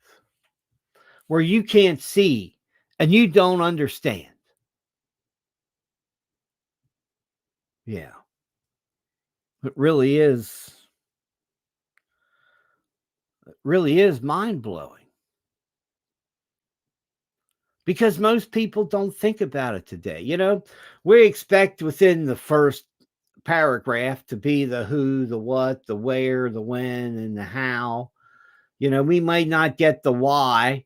where you can't see and you don't understand. Yeah. It really is mind-blowing. Because most people don't think about it today. We expect within the first paragraph to be the who, the what, the where, the when, and the how. We might not get the why,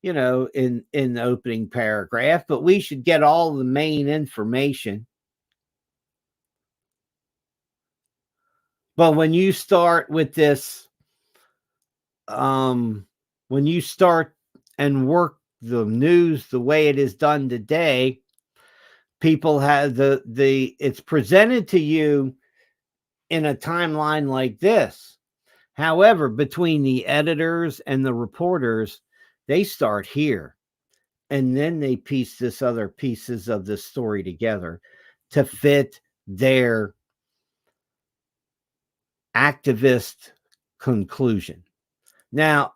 in the opening paragraph, but we should get all the main information. But when you start with this, when you start and work the news the way it is done today, people have it's presented to you in a timeline like this. However, between the editors and the reporters, they start here and then they piece this other pieces of the story together to fit their activist conclusion. Now,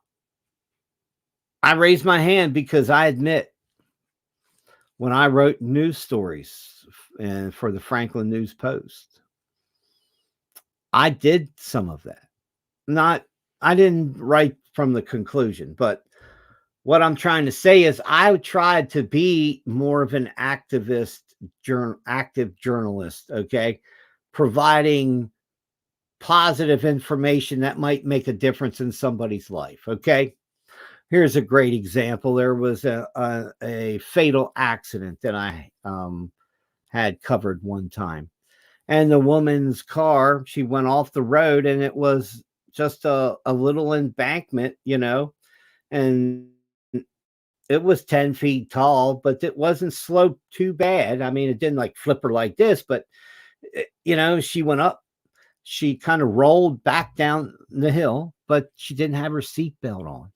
I raise my hand because I admit when I wrote news stories and for the Franklin News Post, I did some of that. I didn't write from the conclusion, but what I'm trying to say is I tried to be more of an activist active journalist, okay, providing positive information that might make a difference in somebody's life, okay? Here's a great example. There was a fatal accident that I had covered one time. And the woman's car, she went off the road, and it was just a little embankment, and it was 10 feet tall, but it wasn't sloped too bad. I mean, it didn't like flip her like this, but, she went up. She kind of rolled back down the hill, but she didn't have her seatbelt on.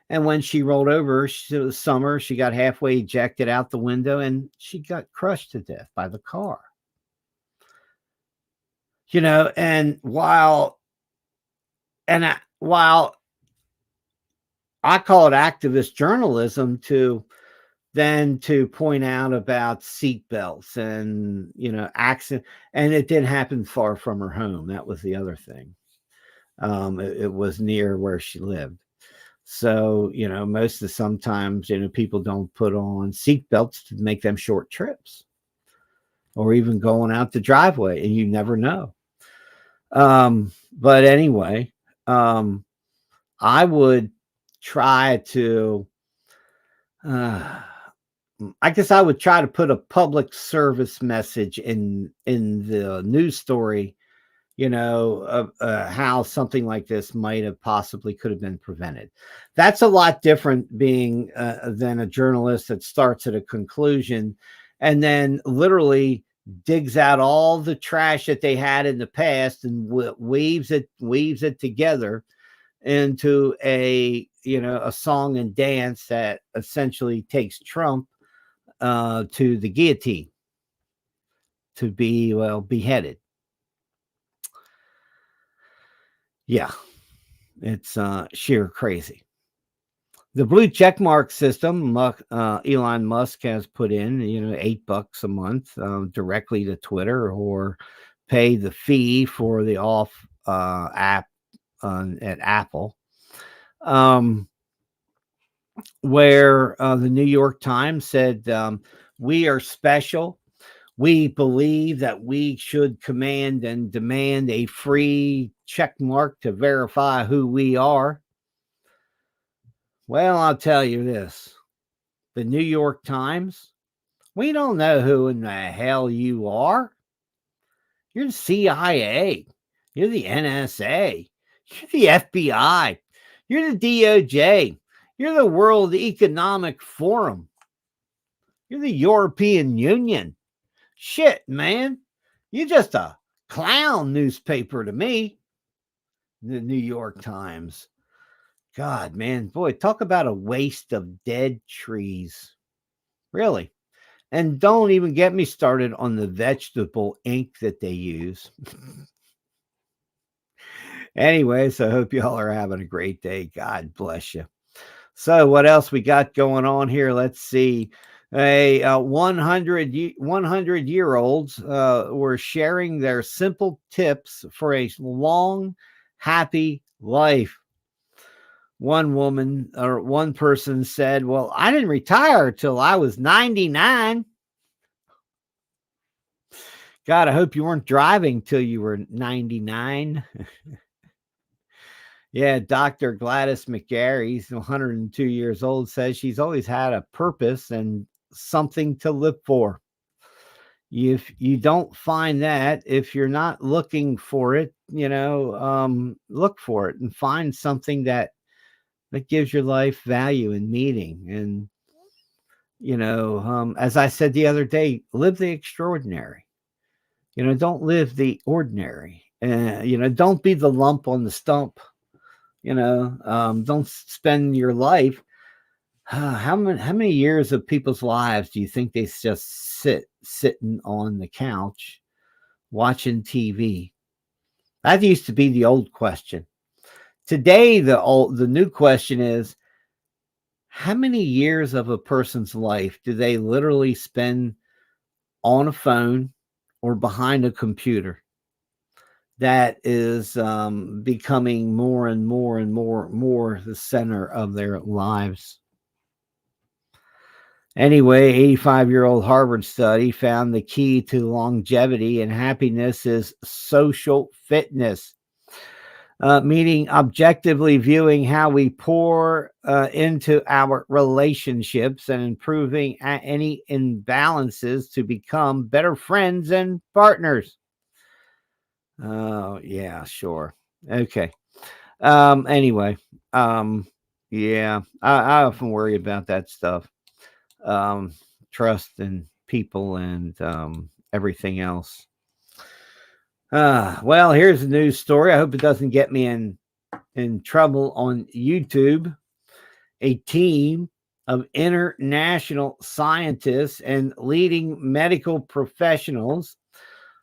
And when she rolled over, it was summer, she got halfway ejected out the window, and she got crushed to death by the car. And while I call it activist journalism to point out about seatbelts and accident, and it didn't happen far from her home. That was the other thing. It was near where she lived. So, sometimes, people don't put on seatbelts to make them short trips or even going out the driveway, and you never know. But anyway, I would try to, I guess I would try to put a public service message in the news story, of how something like this might have possibly could have been prevented. That's a lot different being than a journalist that starts at a conclusion and then literally digs out all the trash that they had in the past and weaves it together into a song and dance that essentially takes Trump to the guillotine to be beheaded. Yeah, it's sheer crazy. The blue check mark system Elon Musk has put in, $8 a month directly to Twitter, or pay the fee for the off app at Apple. Where the New York Times said, we are special. We believe that we should command and demand a free check mark to verify who we are. Well, I'll tell you this. The New York Times, we don't know who in the hell you are. You're the CIA. You're the NSA. You're the FBI. You're the DOJ. You're the World Economic Forum. You're the European Union. Shit, man. You're just a clown newspaper to me. The New York Times. God, man. Boy, talk about a waste of dead trees. Really. And don't even get me started on the vegetable ink that they use. Anyways, I hope y'all are having a great day. God bless you. So what else we got going on here? Let's see. 100-year-olds were sharing their simple tips for a long, happy life. One person said, well, I didn't retire till I was 99. God, I hope you weren't driving till you were 99. Yeah, Dr. Gladys McGarry, 102 years old, says she's always had a purpose and something to live for. If you don't find that, if you're not looking for it, look for it and find something that gives your life value and meaning. And, as I said the other day, live the extraordinary. Don't live the ordinary. Don't be the lump on the stump. Don't spend your life. How many years of people's lives do you think they just sitting on the couch watching TV? That used to be the old question. Today, the new question is, how many years of a person's life do they literally spend on a phone or behind a computer? That is becoming more and more the center of their lives. Anyway, 85-year-old Harvard study found the key to longevity and happiness is social fitness, meaning objectively viewing how we pour into our relationships and improving any imbalances to become better friends and partners. Oh, yeah, sure. Okay. Anyway, yeah, I often worry about that stuff. Um, Trust in people and everything else. Well, here's a news story. I hope it doesn't get me in trouble on YouTube. A team of international scientists and leading medical professionals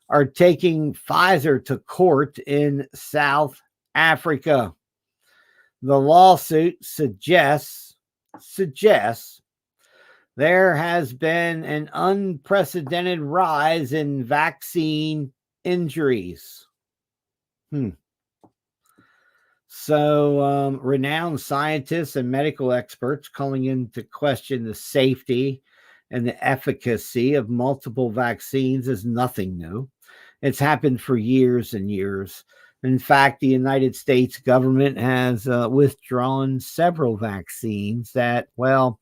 are taking Pfizer to court in South Africa. The lawsuit suggests there has been an unprecedented rise in vaccine injuries. So, renowned scientists and medical experts calling into question the safety and the efficacy of multiple vaccines is nothing new. It's happened for years and years. In fact, the United States government has withdrawn several vaccines that, well,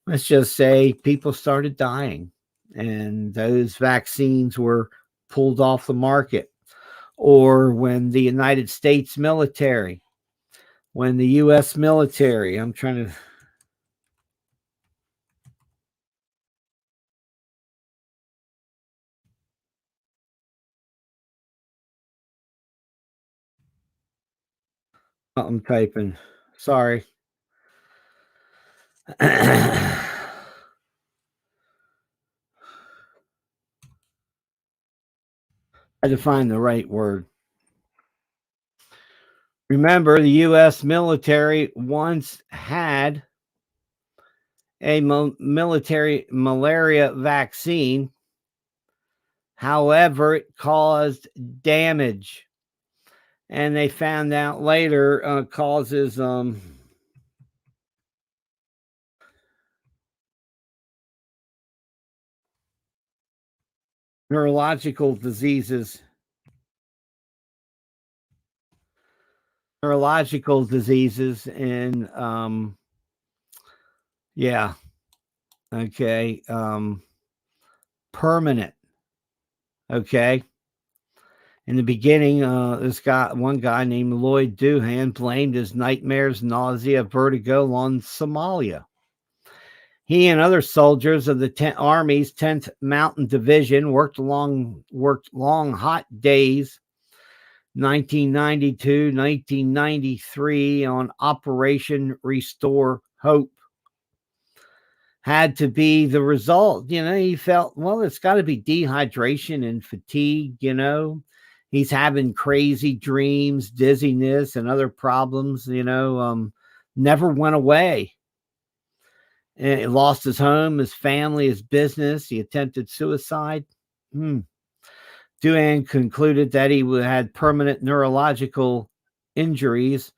let's just say people started dying, and those vaccines were pulled off the market. Or when the United States military, when the U.S. military, I'm trying to. I'm typing. Sorry. I had to find the right word. Remember, the U.S. military once had a military malaria vaccine. However, it caused damage. And they found out later causes neurological diseases. And yeah, okay, permanent. Okay. In the beginning, one guy named Lloyd Doohan blamed his nightmares, nausea, vertigo on Somalia. He and other soldiers of the Army's 10th Mountain Division worked long, hot days, 1992, 1993, on Operation Restore Hope. Had to be the result. He felt, well, it's got to be dehydration and fatigue. He's having crazy dreams, dizziness, and other problems, never went away. And he lost his home, his family, his business. He attempted suicide. Doohan concluded that he had permanent neurological injuries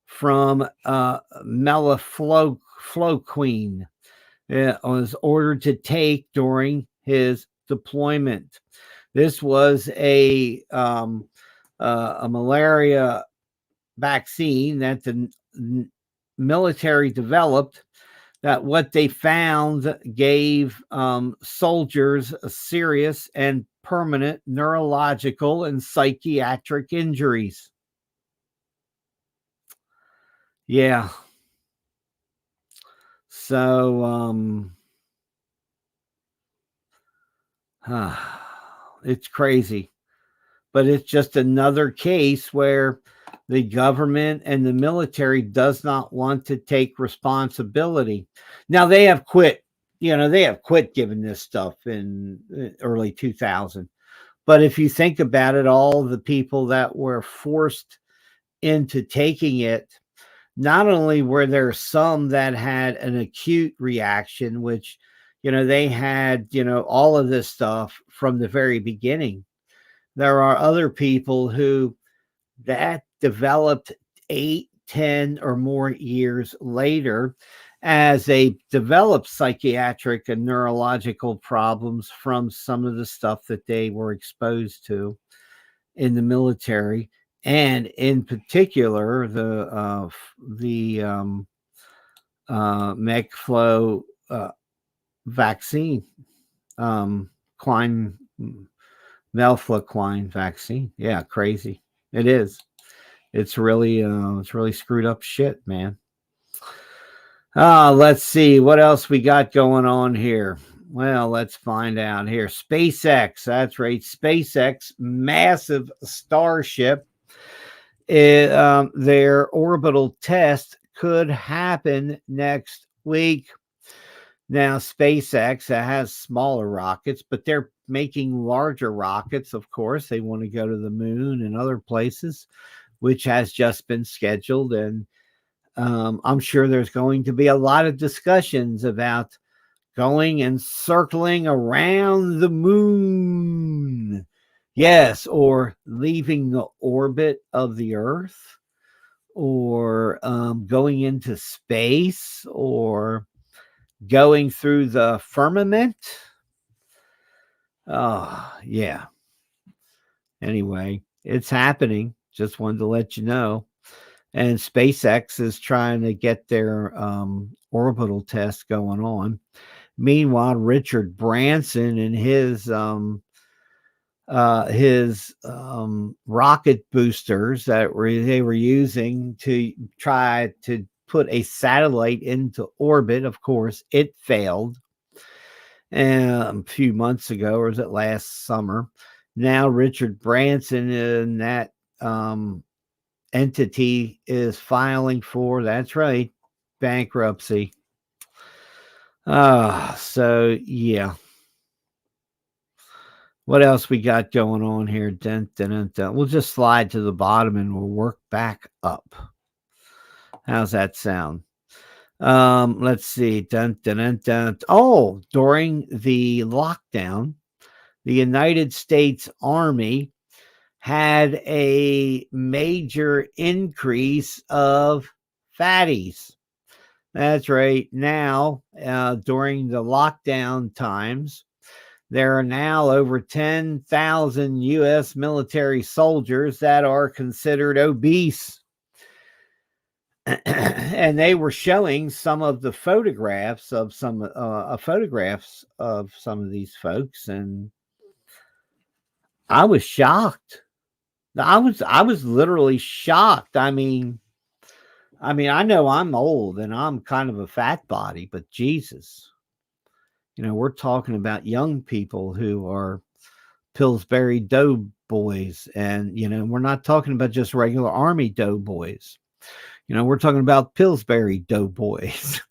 from melafloquine. Was ordered to take during his deployment. This was a malaria vaccine that the military developed. That what they found gave soldiers a serious and permanent neurological and psychiatric injuries. Yeah. So, it's crazy, but it's just another case where the government and the military does not want to take responsibility. Now they have quit, giving this stuff in early 2000. But if you think about it, all the people that were forced into taking it, not only were there some that had an acute reaction, which, they had, all of this stuff from the very beginning. There are other people who that developed 8, 10 or more years later. as they developed psychiatric and neurological problems from some of the stuff that they were exposed to in the military, and in particular the McFlow vaccine, Quine Melflaquine vaccine. Yeah, crazy. It is. It's really screwed up shit, man. Let's see what else we got going on here. Well, let's find out here. SpaceX, that's right. SpaceX, massive Starship. Their orbital test could happen next week. Now, SpaceX has smaller rockets, but they're making larger rockets, of course. They want to go to the moon and other places, which has just been scheduled. And I'm sure there's going to be a lot of discussions about going and circling around the moon. Yes, or leaving the orbit of the Earth, or going into space, or going through the firmament. Oh, yeah. Anyway, it's happening. Just wanted to let you know. And SpaceX is trying to get their orbital test going on. Meanwhile, Richard Branson and his rocket boosters that they were using to try to put a satellite into orbit. Of course, it failed a few months ago, or was it last summer? Now Richard Branson and that entity is filing for, that's right, bankruptcy. So yeah. What else we got going on here? Dun, dun, dun, dun. We'll just slide to the bottom and we'll work back up. How's that sound? Let's see. Dun, dun, dun, dun. Oh, during the lockdown, the United States Army had a major increase of fatties. That's right. Now, during the lockdown times, there are now over 10,000 U.S. military soldiers that are considered obese. And they were showing some of the photographs of some of these folks, and I was shocked. I was literally shocked. I mean, I know I'm old and I'm kind of a fat body, but Jesus, we're talking about young people who are Pillsbury doughboys, and we're not talking about just regular Army doughboys. We're talking about Pillsbury doughboys.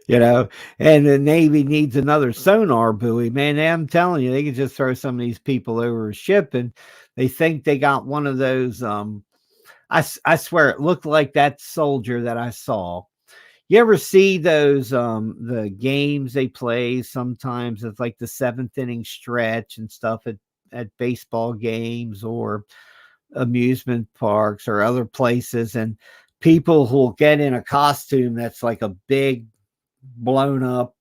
And the Navy needs another sonar buoy, man. I'm telling you, they can just throw some of these people over a ship, and they think they got one of those. I swear it looked like that soldier that I saw. You ever see those the games they play? Sometimes it's like the seventh inning stretch and stuff at baseball games or amusement parks or other places, and people who'll get in a costume that's like a big blown up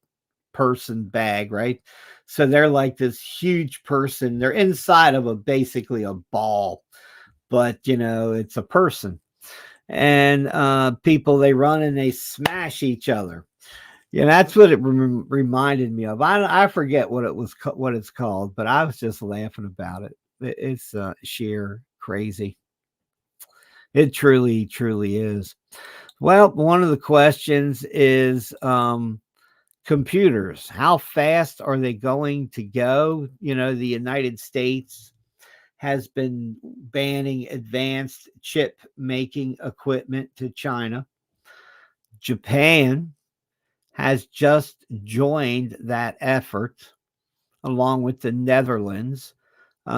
person bag, right? So they're like this huge person. They're inside of basically a ball, but it's a person. And people, they run and they smash each other. That's what it reminded me of. I forget what it's called, but I was just laughing about it. It's sheer crazy. It truly, truly is. Well, one of the questions is computers. How fast are they going to go? The United States has been banning advanced chip making equipment to China. Japan has just joined that effort, along with the Netherlands,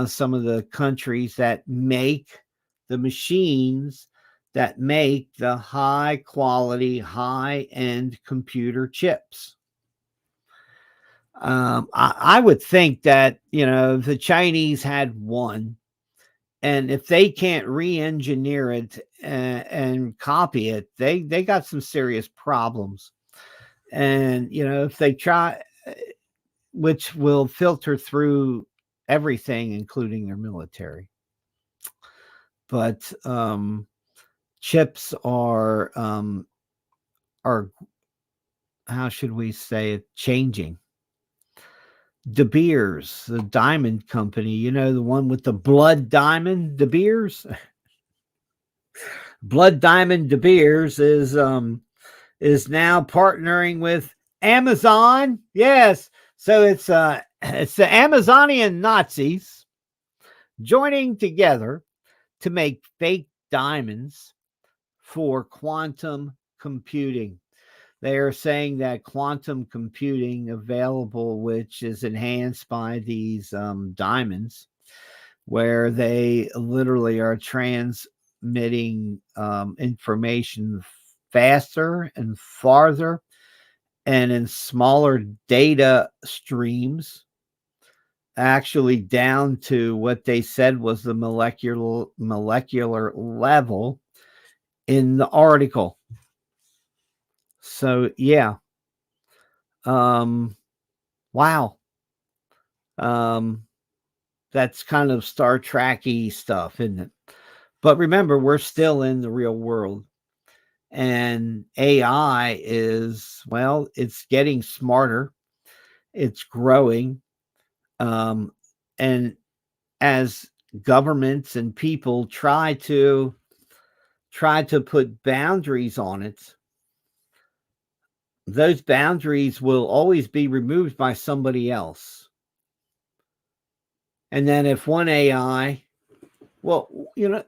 some of the countries that make the machines that make the high quality, high end computer chips. I would think that, if the Chinese had one, And if they can't re-engineer it and copy it, they got some serious problems. And if they try, which will filter through everything, including their military. But chips are how should we say it, changing. De Beers, the diamond company, the one with the blood diamond, De Beers. Blood Diamond De Beers is now partnering with Amazon. Yes. So it's the Amazonian Nazis joining together to make fake diamonds for quantum computing. They are saying that quantum computing available, which is enhanced by these diamonds, where they literally are transmitting information faster and farther and in smaller data streams, actually down to what they said was the molecular level in the article. So yeah. Wow. That's kind of Star Trek-y stuff, isn't it? But remember, we're still in the real world. And AI is, well, it's getting smarter. It's growing. And as governments and people try to put boundaries on it, those boundaries will always be removed by somebody else. And then if one AI, well,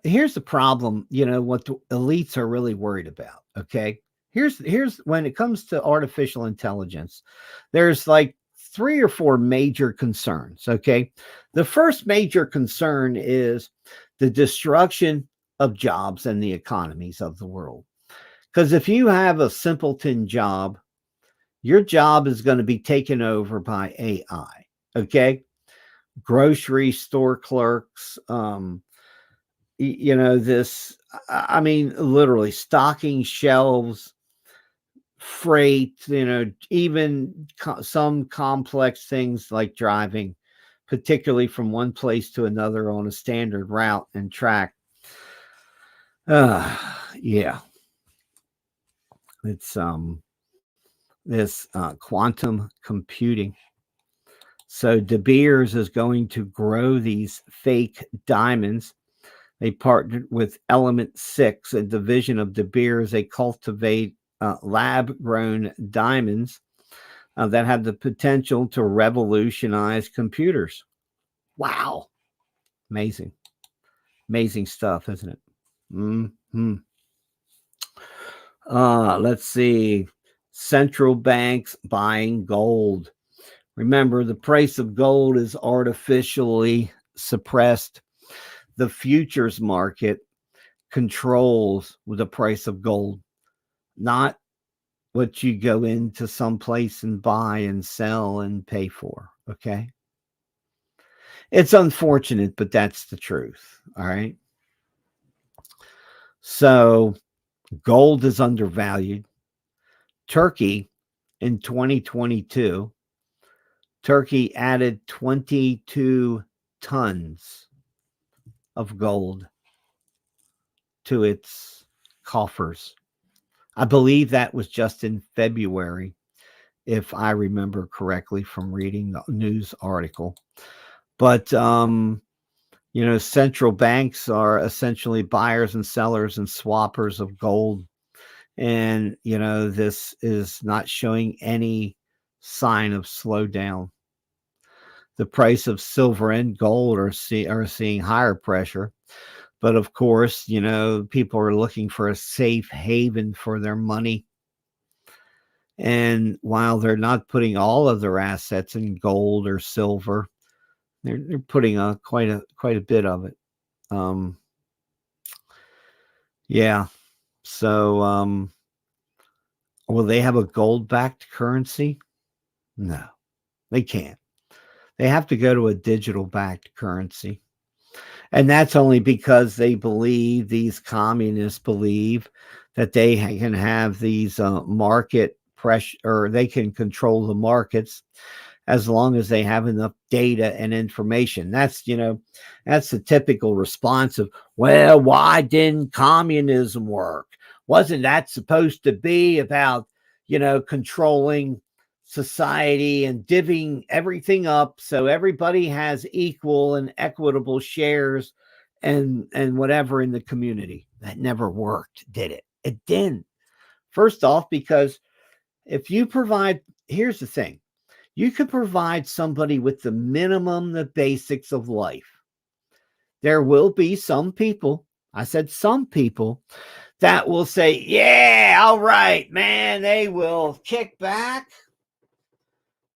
here's the problem, what the elites are really worried about, okay? Here's when it comes to artificial intelligence, there's like 3 or 4 major concerns, okay? The first major concern is the destruction of jobs and the economies of the world. Because if you have a simpleton job, your job is going to be taken over by AI, okay? Grocery store clerks, this, I mean, literally stocking shelves, freight, even some complex things like driving, particularly from one place to another on a standard route and track. Yeah. It's this quantum computing. So De Beers is going to grow these fake diamonds. They partnered with Element 6, a division of De Beers. They cultivate lab-grown diamonds that have the potential to revolutionize computers. Wow. Amazing. Amazing stuff, isn't it? Mm-hmm. Let's see. Central banks buying gold. Remember, the price of gold is artificially suppressed. The futures market controls the price of gold, not what you go into some place and buy and sell and pay for. Okay. It's unfortunate, but that's the truth. All right. So gold is undervalued. Turkey in 2022, Turkey added 22 tons of gold to its coffers. I believe that was just in February, if I remember correctly from reading the news article. But central banks are essentially buyers and sellers and swappers of gold. And, this is not showing any sign of slowdown. The price of silver and gold are seeing higher pressure. But of course, people are looking for a safe haven for their money. And while they're not putting all of their assets in gold or silver, they're putting quite a bit of it. Yeah. So will they have a gold-backed currency? No, they can't. They have to go to a digital-backed currency. And that's only because these communists believe that they can have these market pressure, or they can control the markets as long as they have enough data and information. That's the typical response of, well, why didn't communism work? Wasn't that supposed to be about, controlling society and divvying everything up so everybody has equal and equitable shares and whatever in the community? That never worked, did it? It didn't. First off, because if you provide, here's the thing, you could provide somebody with the basics of life. There will be some people, I said some people, that will say, yeah, all right, man. They will kick back.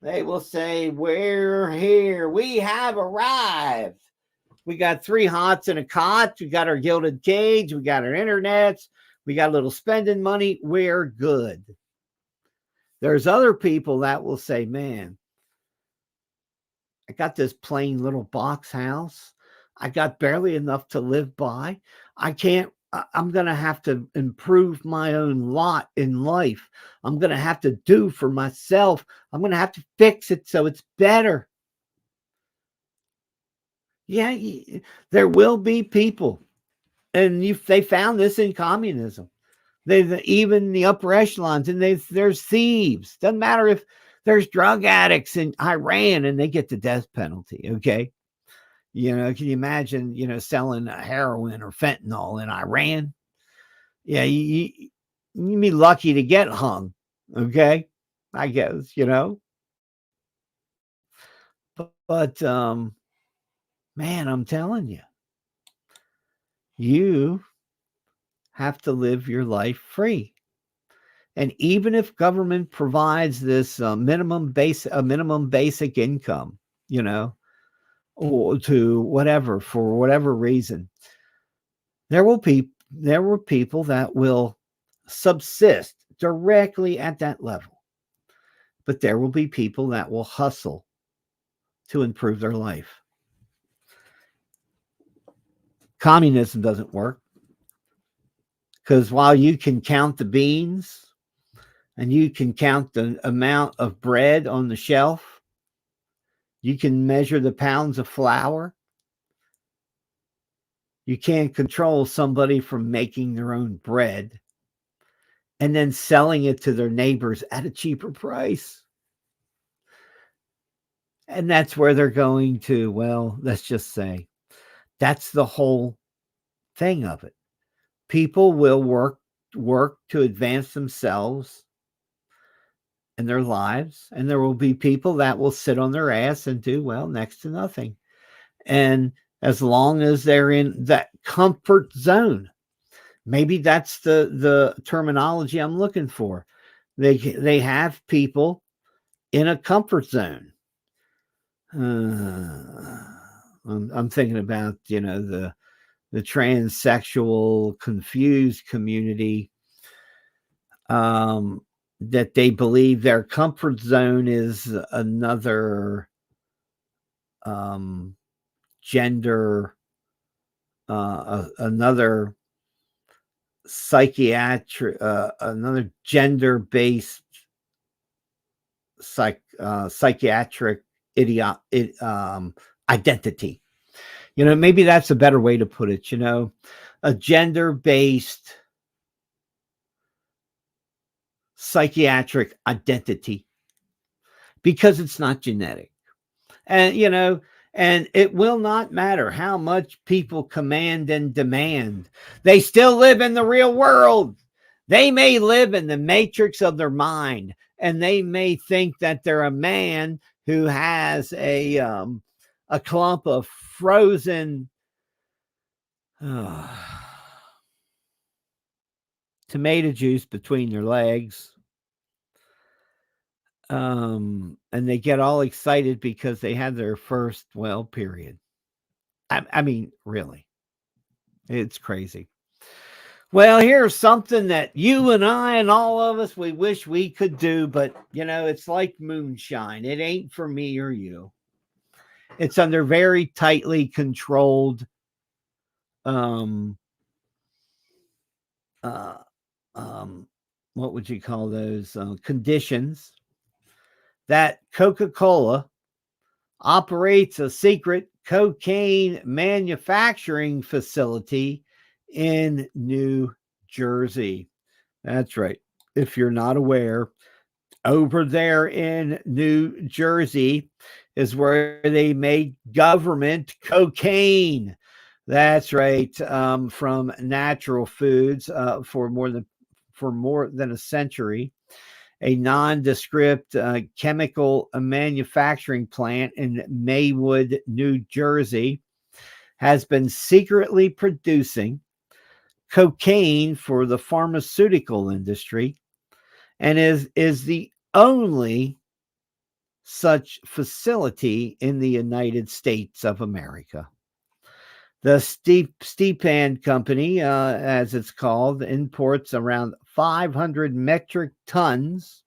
They will say, we're here. We have arrived. We got 3 hots and a cot. We got our gilded cage. We got our internets. We got a little spending money. We're good. There's other people that will say, man, I got this plain little box house. I got barely enough to live by. I'm going to have to improve my own lot in life. I'm going to have to do for myself. I'm going to have to fix it so it's better. Yeah, there will be people. And they found this in communism. Even the upper echelons, and there's thieves. Doesn't matter if there's drug addicts in Iran and they get the death penalty. Okay. Can you imagine, selling heroin or fentanyl in Iran? Yeah, you'd be lucky to get hung. Okay, I guess, But man, I'm telling you, you have to live your life free. And even if government provides this minimum basic income, or to whatever, for whatever reason, there were people that will subsist directly at that level. But there will be people that will hustle to improve their life. Communism doesn't work, because while you can count the beans and you can count the amount of bread on the shelf, you can measure the pounds of flour, you can't control somebody from making their own bread and then selling it to their neighbors at a cheaper price. And that's where they're going to, well, let's just say, that's the whole thing of it. People will work to advance themselves and their lives, and there will be people that will sit on their ass and do, well, next to nothing. And as long as they're in that comfort zone, maybe that's the terminology I'm looking for. They have people in a comfort zone. I'm thinking about, the transsexual confused community, that they believe their comfort zone is another gender, another psychiatric, another gender-based psychiatric identity. Maybe that's a better way to put it, a gender-based psychiatric identity, because it's not genetic. And, and it will not matter how much people command and demand. They still live in the real world. They may live in the matrix of their mind, and they may think that they're a man who has a clump of frozen tomato juice between their legs. And they get all excited because they had their first period. I mean, really, it's crazy. Well, here's something that you and I and all of us, we wish we could do, but it's like moonshine. It ain't for me or you. It's under very tightly controlled um, uh, what would you call those conditions that Coca-Cola operates a secret cocaine manufacturing facility in New Jersey. That's right. If you're not aware, over there in New Jersey is where they make government cocaine. That's right. From natural foods for more than a century. A nondescript chemical manufacturing plant in Maywood, New Jersey, has been secretly producing cocaine for the pharmaceutical industry and is the only such facility in the United States of America. The Stepan Company, as it's called, imports around 500 metric tons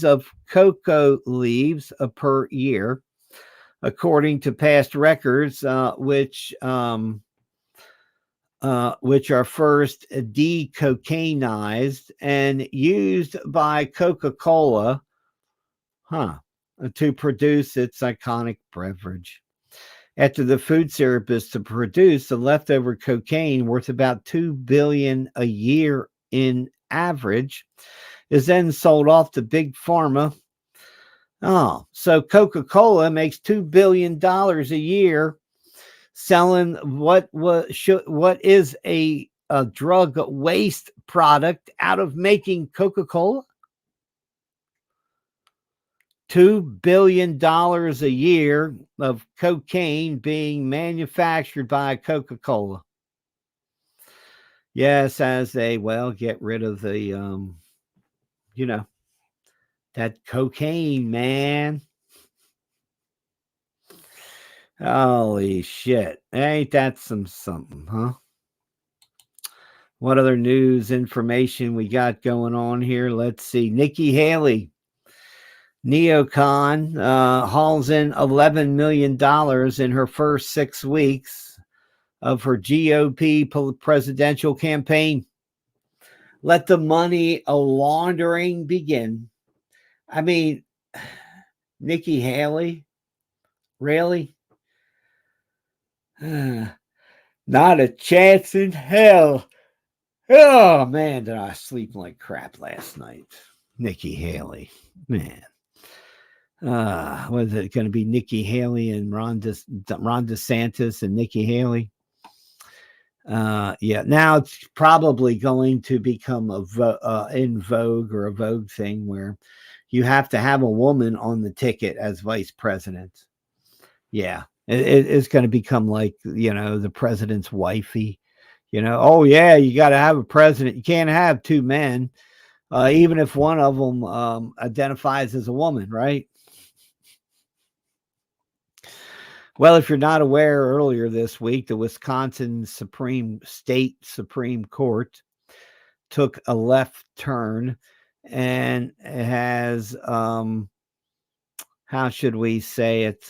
of cocoa leaves per year, according to past records, which are first decocainized and used by Coca-Cola, to produce its iconic beverage. After the food syrup is to produce, the leftover cocaine, worth about $2 billion a year in average, is then sold off to Big Pharma. Oh, so Coca-Cola makes $2 billion a year selling what is a drug waste product out of making Coca-Cola? $2 billion a year of cocaine being manufactured by Coca-Cola. Yes, as they, get rid of the, that cocaine, man. Holy shit. Ain't that something, huh? What other news information we got going on here? Let's see. Nikki Haley, neocon, hauls in $11 million in her first 6 weeks of her GOP presidential campaign. Let the money laundering begin. I mean, Nikki Haley, really? Not a chance in hell. Oh, man, did I sleep like crap last night. Nikki Haley, man. Was it going to be Nikki Haley and Ron DeSantis and Nikki Haley? Yeah, now it's probably going to become in vogue or a Vogue thing where you have to have a woman on the ticket as vice president. Yeah, it's going to become like, the president's wifey. Oh, yeah, you got to have a president. You can't have two men, even if one of them identifies as a woman, right? Well, if you're not aware, earlier this week, the Wisconsin Supreme Court took a left turn and has, how should we say it,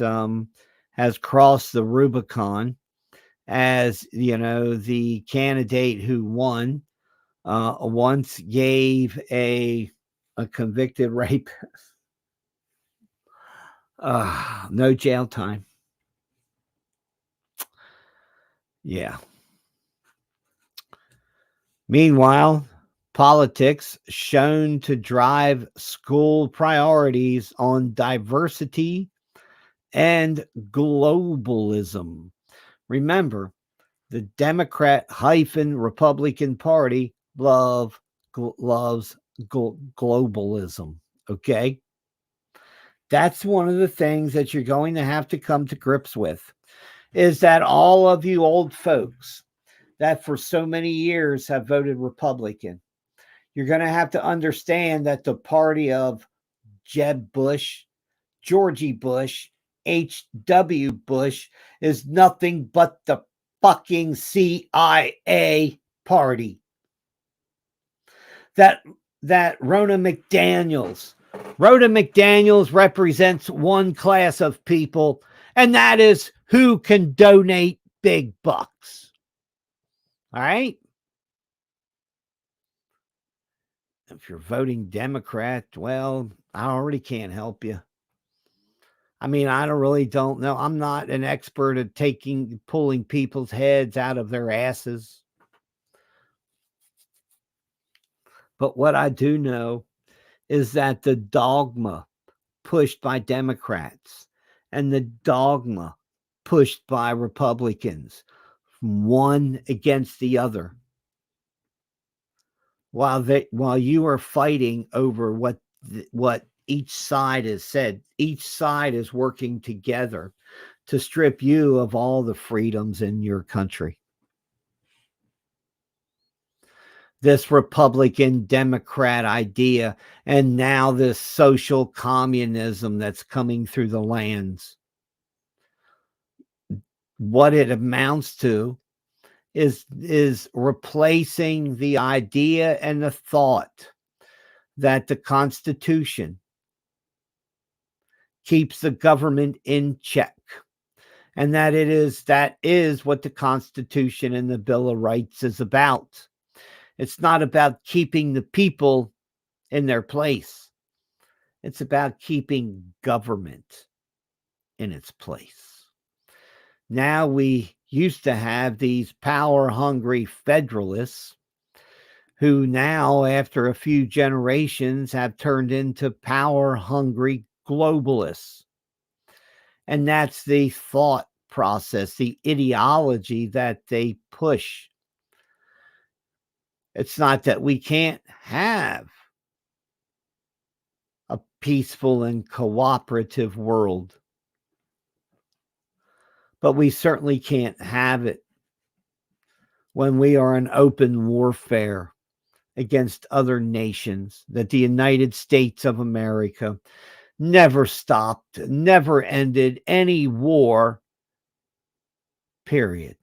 has crossed the Rubicon, as, the candidate who won once gave a convicted rapist no jail time. Yeah. Meanwhile, politics shown to drive school priorities on diversity and globalism. Remember, the Democrat-Republican Party loves globalism. Okay? That's one of the things that you're going to have to come to grips with, is that all of you old folks that for so many years have voted Republican, you're going to have to understand that the party of Jeb Bush, Georgie Bush, H.W. Bush is nothing but the fucking CIA party. That Ronna McDaniels represents one class of people, and that is who can donate big bucks. All right? If you're voting Democrat, well, I already can't help you. I mean, I don't know. I'm not an expert at pulling people's heads out of their asses. But what I do know is that the dogma pushed by Democrats and the dogma pushed by Republicans, one against the other, while you are fighting over what each side has said, each side is working together to strip you of all the freedoms in your country. This Republican Democrat idea, and now this social communism that's coming through the lands. What it amounts to is replacing the idea and the thought that the Constitution keeps the government in check, and that is what the Constitution and the Bill of Rights is about. It's not about keeping the people in their place. It's about keeping government in its place. Now, we used to have these power-hungry federalists who now, after a few generations, have turned into power-hungry globalists. And that's the thought process, the ideology that they push. It's not that we can't have a peaceful and cooperative world, but we certainly can't have it when we are in open warfare against other nations, that the United States of America never stopped, never ended any war, period.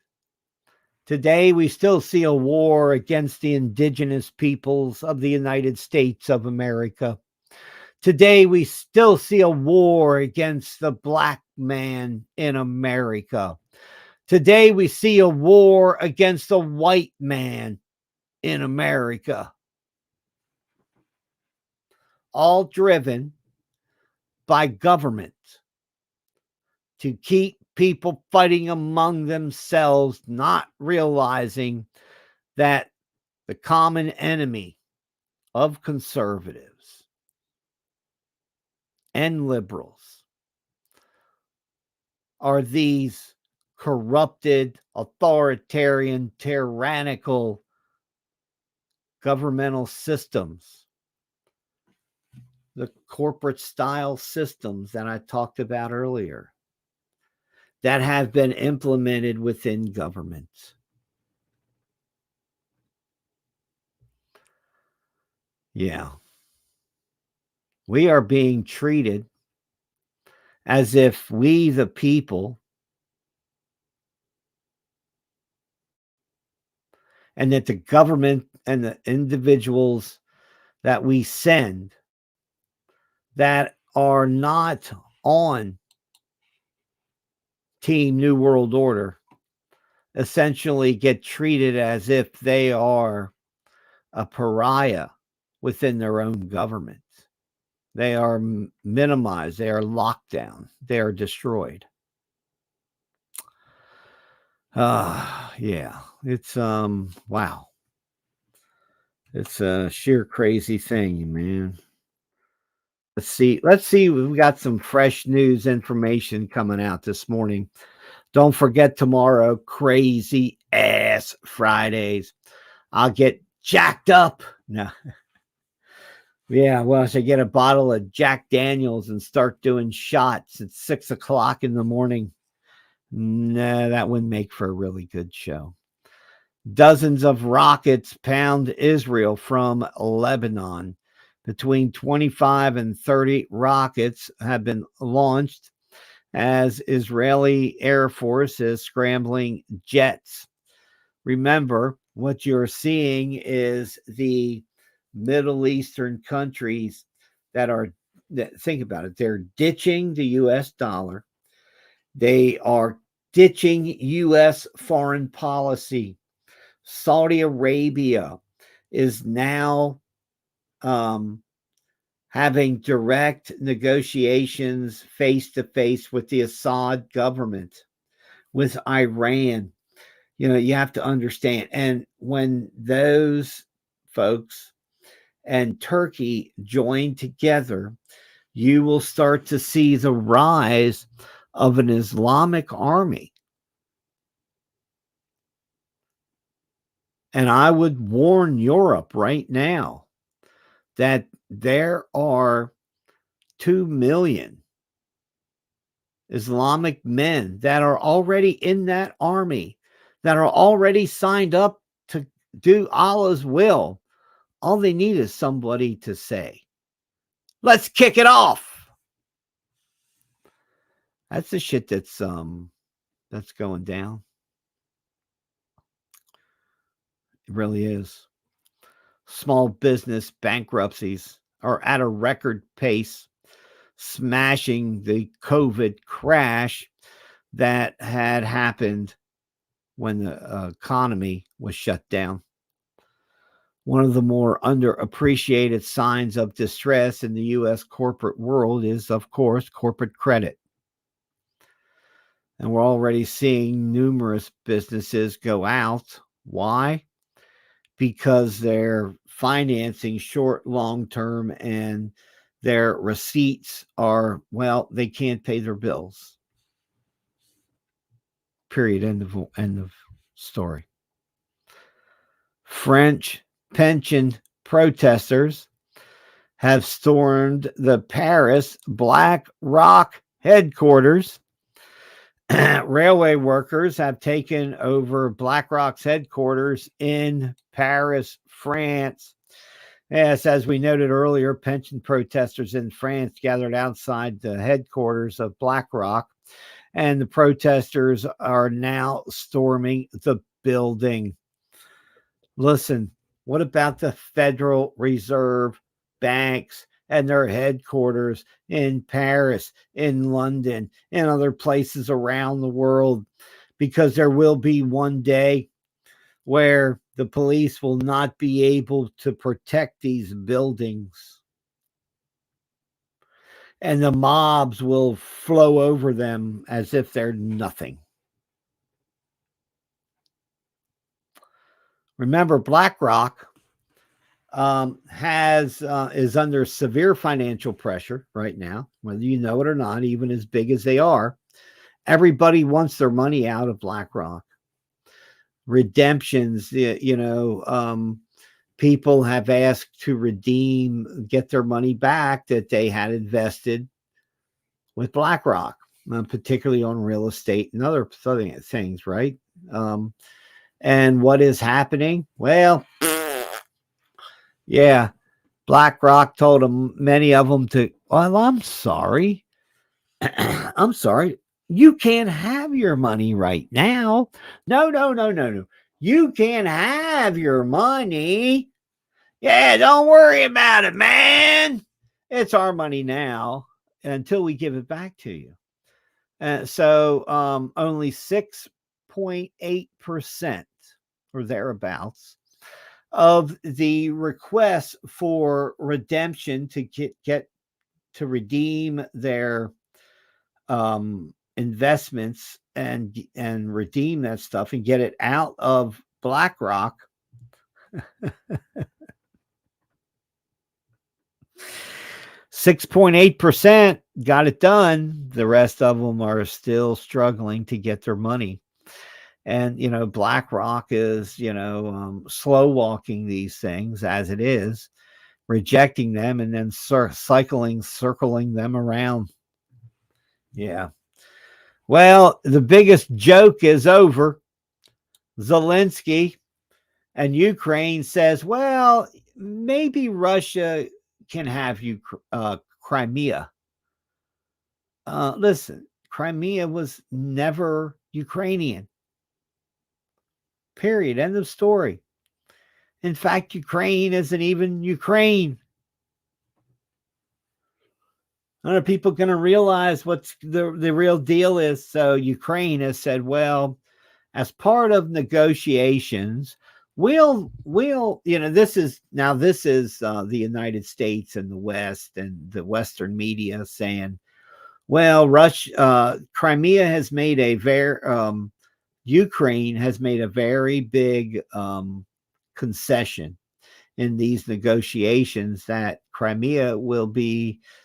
Today, we still see a war against the indigenous peoples of the United States of America. Today, we still see a war against the black man in America. Today, we see a war against the white man in America. All driven by government to keep people fighting among themselves, not realizing that the common enemy of conservatives and liberals are these corrupted, authoritarian, tyrannical governmental systems, the corporate style systems that I talked about earlier, that have been implemented within government. Yeah. We are being treated as if we, the people, and that the government and the individuals that we send that are not on Team New World Order essentially get treated as if they are a pariah within their own government. They are minimized. They are locked down. They are destroyed. Yeah, it's wow. It's a sheer crazy thing, man. Let's see. We've got some fresh news information coming out this morning. Don't forget tomorrow, crazy ass Fridays. I'll get jacked up. No. Yeah, well, I should get a bottle of Jack Daniels and start doing shots at 6:00 in the morning. Nah, that wouldn't make for a really good show. Dozens of rockets pound Israel from Lebanon. Between 25 and 30 rockets have been launched as Israeli Air Force is scrambling jets. Remember, what you're seeing is the Middle Eastern countries think about it, they're ditching the US dollar. They are ditching U.S. foreign policy. Saudi Arabia is now having direct negotiations face to face with the Assad government, with Iran. You have to understand. And when those folks and Turkey join together, you will start to see the rise of an Islamic army. And I would warn Europe right now that there are 2 million Islamic men that are already in that army, that are already signed up to do Allah's will. All they need is somebody to say, let's kick it off. That's the shit that's going down. It really is. Small business bankruptcies are at a record pace, smashing the COVID crash that had happened when the economy was shut down. One of the more underappreciated signs of distress in the U.S. corporate world is, of course, corporate credit. And we're already seeing numerous businesses go out. Why? Because they're financing short, long term, and their receipts are, well, they can't pay their bills. Period. End of story. French pension protesters have stormed the Paris BlackRock headquarters. Railway workers have taken over BlackRock's headquarters in Paris, France. Yes, as we noted earlier, pension protesters in France gathered outside the headquarters of BlackRock, and the protesters are now storming the building. Listen, what about the Federal Reserve banks and their headquarters in Paris, in London, and other places around the world? Because there will be one day where the police will not be able to protect these buildings, and the mobs will flow over them as if they're nothing. Remember, BlackRock is under severe financial pressure right now, whether you know it or not. Even as big as they are, everybody wants their money out of BlackRock. Redemptions, people have asked to get their money back that they had invested with BlackRock, particularly on real estate and other things, right? And what is happening? Well, yeah, BlackRock told them, many of them, well, I'm sorry. I'm sorry. You can't have your money right now. No. You can't have your money. Yeah, don't worry about it, man. It's our money now until we give it back to you. So only 6.8% or thereabouts of the requests for redemption to get to redeem their investments and redeem that stuff and get it out of BlackRock. 6.8% got it done. The rest of them are still struggling to get their money. And, BlackRock is, slow walking these things as it is, rejecting them and then circling them around. Yeah. Well, the biggest joke is over. Zelensky and Ukraine says, well, maybe Russia can have Crimea. Listen, Crimea was never Ukrainian. Period. End of story. In fact, Ukraine isn't even Ukraine. Are people going to realize what's the real deal is? So Ukraine has said, well, as part of negotiations, we'll this is the United States and the West and the Western media saying, well, Crimea has made a very Ukraine has made a very big concession in these negotiations that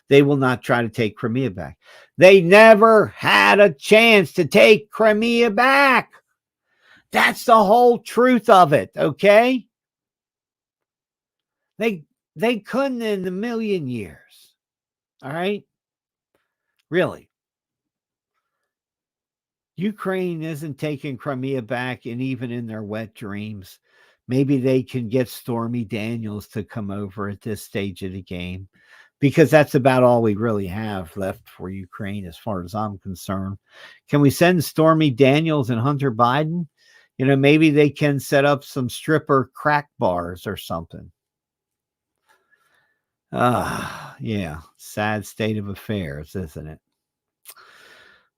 they will not try to take Crimea back. They never had a chance to take Crimea back. That's the whole truth of it, okay? They couldn't in a million years. All right? Really. Ukraine isn't taking Crimea back, and even in their wet dreams, maybe they can get Stormy Daniels to come over at this stage of the game, because that's about all we really have left for Ukraine as far as I'm concerned. Can we send Stormy Daniels and Hunter Biden? Maybe they can set up some stripper crack bars or something. Yeah, sad state of affairs, isn't it?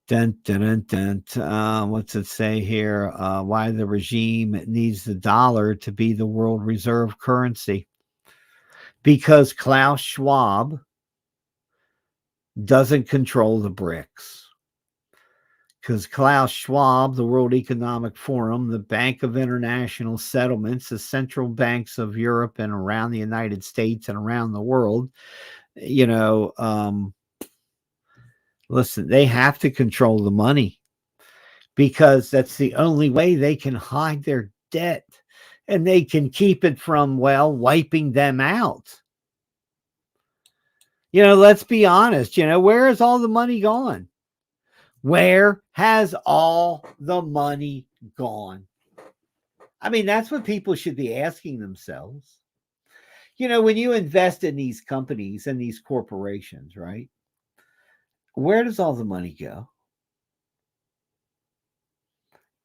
Dun, dun, dun, dun. What's it say here? Why the regime needs the dollar to be the world reserve currency? Because Klaus Schwab doesn't control the BRICS. Because Klaus Schwab, the World Economic Forum, the Bank of International Settlements, the central banks of Europe and around the United States and around the world, listen, they have to control the money, because that's the only way they can hide their debt, and they can keep it from, wiping them out. Let's be honest, where has all the money gone? Where has all the money gone? I mean, that's what people should be asking themselves. When you invest in these companies and these corporations, right? Where does all the money go?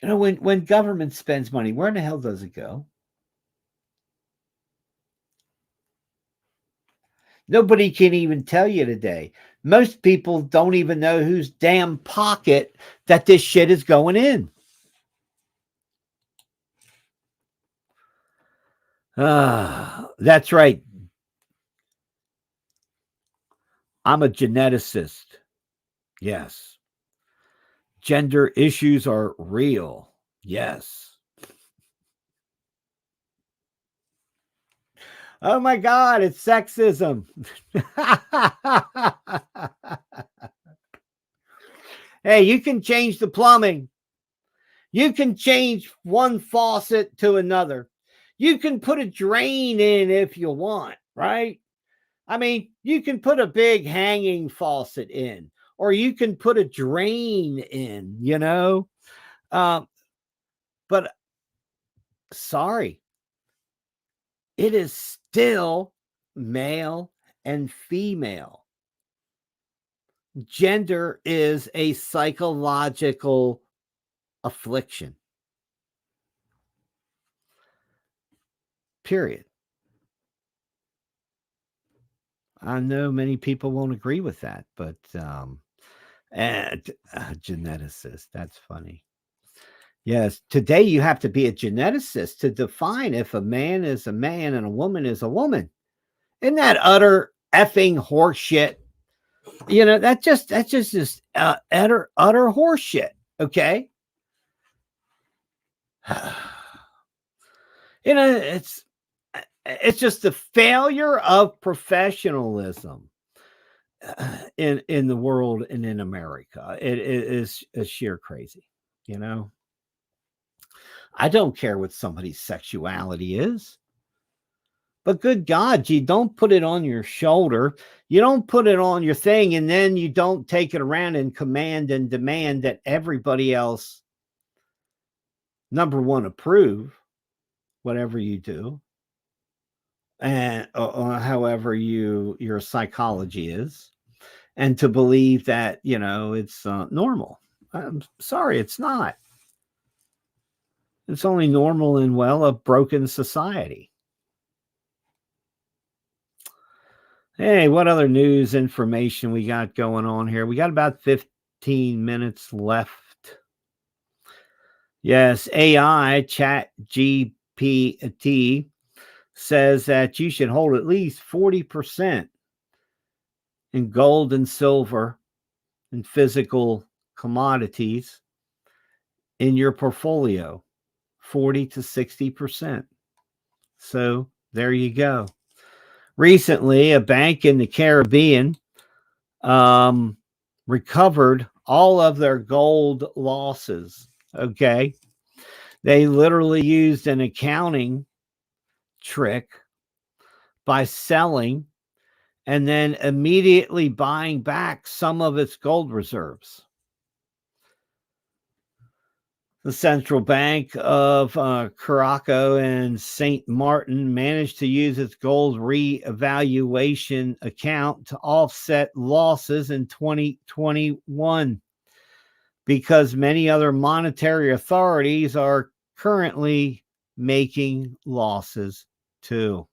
When government spends money, where in the hell does it go? Nobody can even tell you today. Most people don't even know whose damn pocket that this shit is going in. That's right. I'm a geneticist. Yes. Gender issues are real. Yes. Oh my God, it's sexism. Hey, you can change the plumbing. You can change one faucet to another. You can put a drain in if you want, right? I mean, you can put a big hanging faucet in, or you can put a drain in, But sorry, it is still male and female. Gender is a psychological affliction. Period. I know many people won't agree with that, but geneticist, that's funny. Yes, today you have to be a geneticist to define if a man is a man and a woman is a woman. Isn't that utter effing horseshit? That's just utter horseshit. Okay. It's just the failure of professionalism in the world and in America. It is sheer crazy. I don't care what somebody's sexuality is. But good God, you don't put it on your shoulder. You don't put it on your thing, and then you don't take it around and command and demand that everybody else, number one, approve whatever you do, and however your psychology is, and to believe that it's normal. I'm sorry, it's not. It's only normal in a broken society. Hey, what other news information we got going on here? We got about 15 minutes left. Yes, AI Chat GPT says that you should hold at least 40% in gold and silver and physical commodities in your portfolio, 40 to 60%. So there you go. Recently, a bank in the Caribbean um, recovered all of their gold losses. Okay. They literally used an accounting trick by selling and then immediately buying back some of its gold reserves. The Central Bank of Curaçao and St. Martin managed to use its gold reevaluation account to offset losses in 2021 because many other monetary authorities are currently making losses too.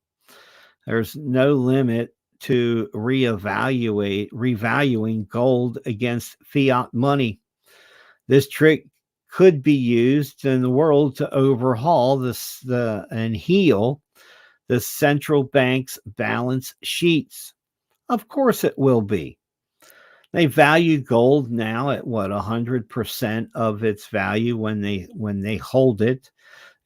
There's no limit to revaluing gold against fiat money. This trick could be used in the world to overhaul and heal the central bank's balance sheets. Of course, it will be. They value gold now at what 100% of its value when they hold it.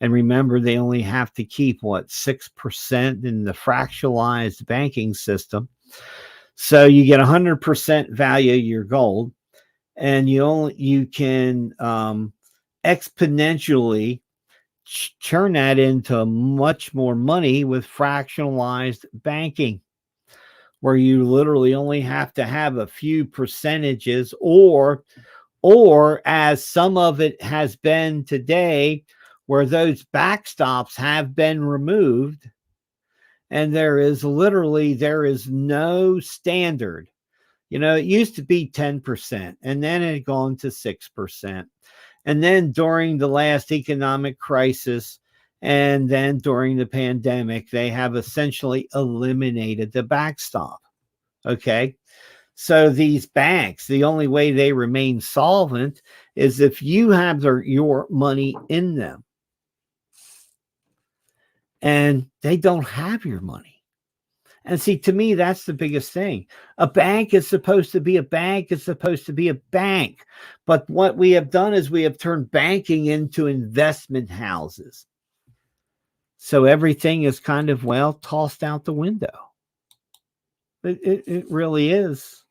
And remember, they only have to keep what 6% in the fractionalized banking system. So you get 100% value of your gold, and you can exponentially turn that into much more money with fractionalized banking, where you literally only have to have a few percentages, or as some of it has been today, where those backstops have been removed, and there is no standard. It used to be 10%, and then it had gone to 6%. And then during the last economic crisis, and then during the pandemic, they have essentially eliminated the backstop. Okay. So these banks, the only way they remain solvent is if you have your money in them, and they don't have your money. And see, to me, that's the biggest thing. A bank is supposed to be a bank, it's supposed to be a bank. But what we have done is we have turned banking into investment houses. So everything is kind of, well, tossed out the window. It really is.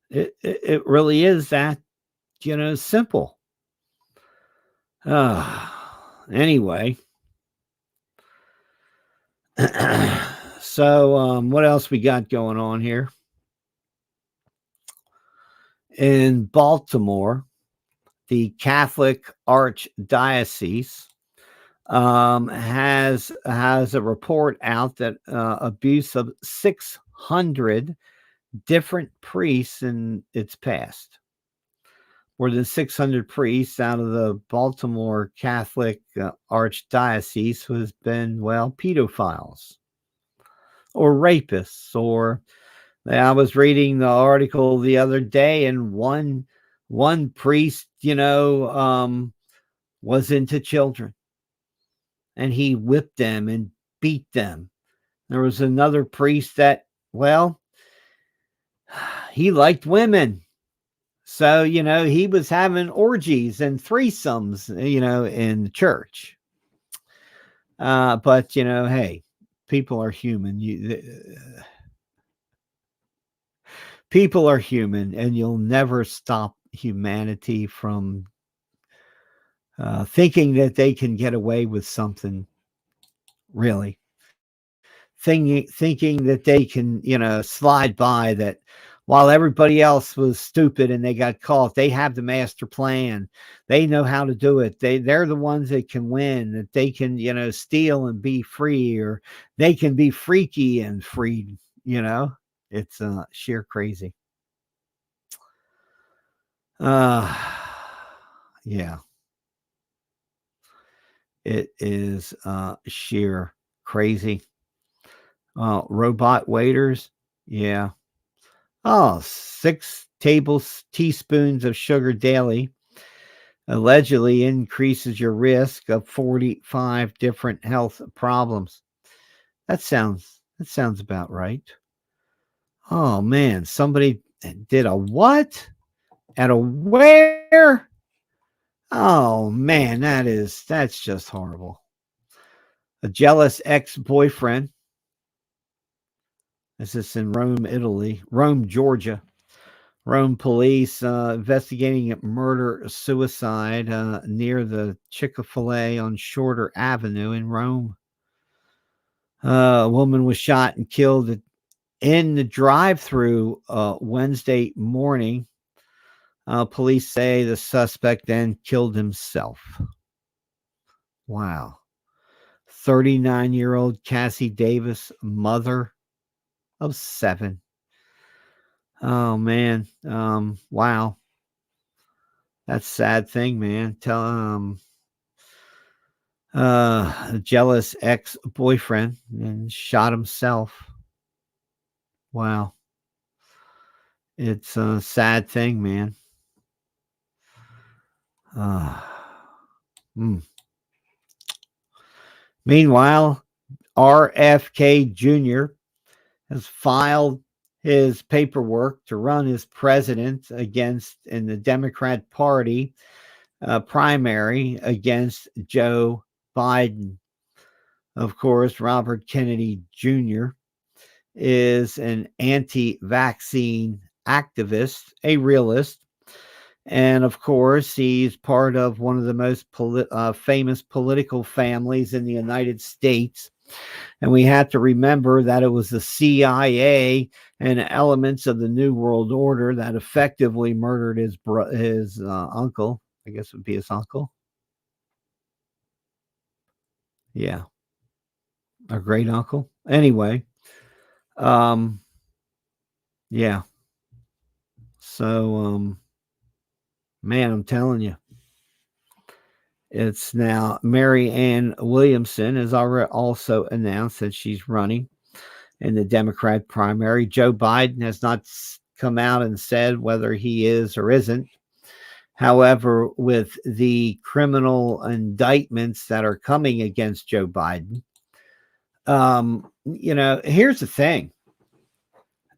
It really is that, simple. Anyway. So what else we got going on here? In Baltimore, the Catholic Archdiocese has a report out that abuse of 600 different priests in its past. More than 600 priests out of the Baltimore Catholic Archdiocese who has been, well, pedophiles or rapists. Or I was reading the article the other day, and one priest, was into children, and he whipped them and beat them. There was another priest that, well, he liked women. So, he was having orgies and threesomes, in the church. But, hey, people are human. People are human, and you'll never stop humanity from thinking that they can get away with something, really. Thinking that they can, slide by, that while everybody else was stupid and they got caught, they have the master plan. They know how to do it. They're the ones that can win, that they can, steal and be free, or they can be freaky and free, It's sheer crazy. Yeah. It is sheer crazy. Robot waiters. Yeah. Oh, 6 teaspoons of sugar daily allegedly increases your risk of 45 different health problems. That sounds about right. Oh man, somebody did a what? At a where? Oh man, that's just horrible. A jealous ex-boyfriend. This is in Rome, Italy. Rome, Georgia. Rome police investigating a murder suicide near the Chick-fil-A on Shorter Avenue in Rome. A woman was shot and killed in the drive-through Wednesday morning. Police say the suspect then killed himself. Wow. 39-year-old Cassie Davis, mother of 7. Oh man. Wow. That's a sad thing, man. A jealous ex-boyfriend and shot himself. Wow. It's a sad thing, man. Uh, mm. Meanwhile, RFK Jr. has filed his paperwork to run as president in the Democrat Party primary against Joe Biden. Of course, Robert Kennedy Jr. is an anti-vaccine activist, a realist, and of course, he's part of one of the most famous political families in the United States. And we have to remember that it was the CIA and elements of the New World Order that effectively murdered his uncle. I guess it would be his uncle. Yeah, a great uncle. Anyway, um, yeah. So, man, I'm telling you, it's now Mary Ann Williamson has already also announced that she's running in the Democrat primary. Joe Biden has not come out and said whether he is or isn't. However, with the criminal indictments that are coming against Joe Biden, here's the thing.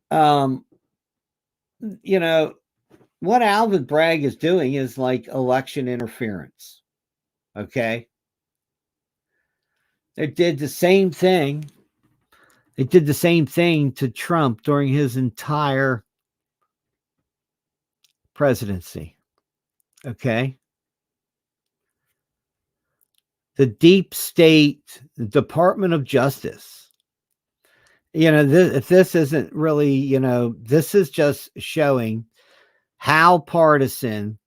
Um, what Alvin Bragg is doing is like election interference. Okay. They did the same thing. They did the same thing to Trump during his entire presidency. Okay. The deep state, the Department of Justice. If this isn't really, this is just showing how partisan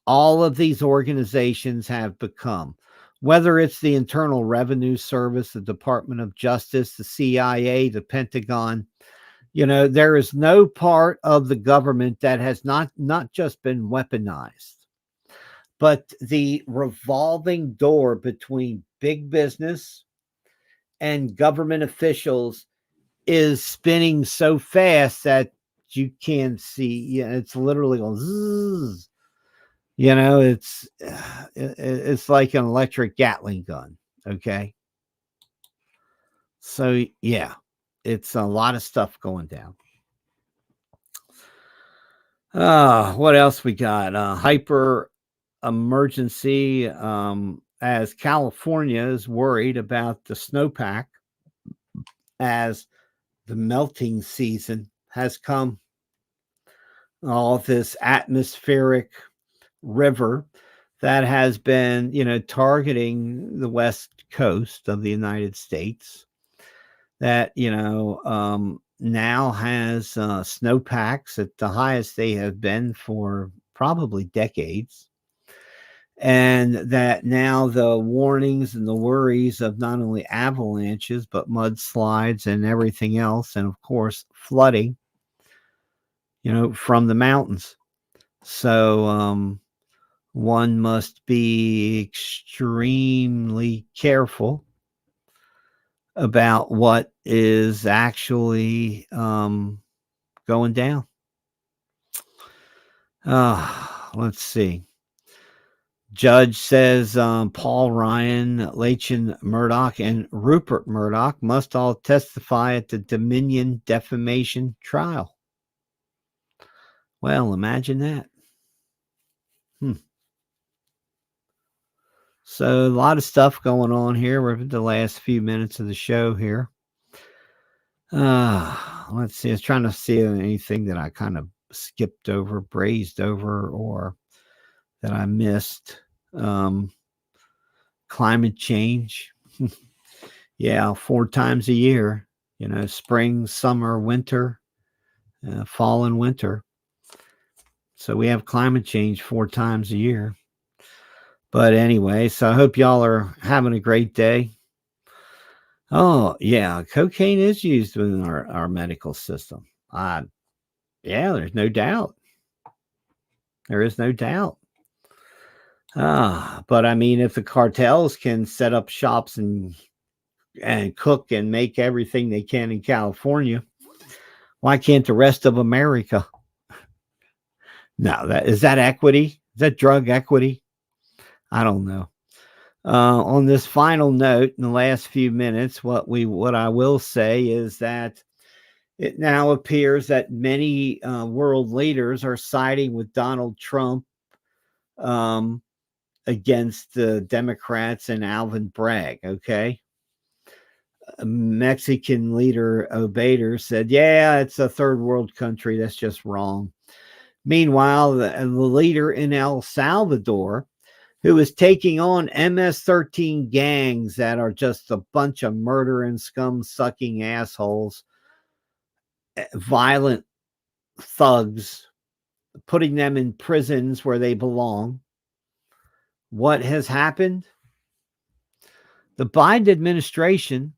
all of these organizations have become. Whether it's the Internal Revenue Service, the Department of Justice, the CIA, the Pentagon, there is no part of the government that has not just been weaponized, but the revolving door between big business and government officials is spinning so fast that you can't see. It's literally going zzz. It's like an electric Gatling gun. Okay. So yeah, it's a lot of stuff going down. What else we got? Hyper emergency as California is worried about the snowpack as the melting season has come. All this atmospheric river that has been, targeting the west coast of the United States that, now has snowpacks at the highest they have been for probably decades. And that now the warnings and the worries of not only avalanches, but mudslides and everything else. And of course, flooding, from the mountains. So, one must be extremely careful about what is actually going down. Let's see. Judge says Paul Ryan, Lachlan Murdoch, and Rupert Murdoch must all testify at the Dominion defamation trial. Well, imagine that. So a lot of stuff going on here. We're in the last few minutes of the show here. Let's see. I was trying to see anything that I kind of skipped over, brazed over, or that I missed. Climate change. Yeah, 4 times a year. Spring, summer, winter, fall, and winter. So we have climate change 4 times a year. But anyway, so I hope y'all are having a great day. Oh, yeah, cocaine is used within our medical system. Yeah, there's no doubt. There is no doubt. But I mean, if the cartels can set up shops and cook and make everything they can in California, why can't the rest of America? No, is that equity? Is that drug equity? I don't know. On this final note, in the last few minutes, what I will say is that it now appears that many world leaders are siding with Donald Trump against the Democrats and Alvin Bragg. Okay. Mexican leader Obrador said, yeah, it's a third world country. That's just wrong. Meanwhile, the leader in El Salvador, who is taking on MS-13 gangs that are just a bunch of murdering, scum-sucking assholes, violent thugs, putting them in prisons where they belong. What has happened? The Biden administration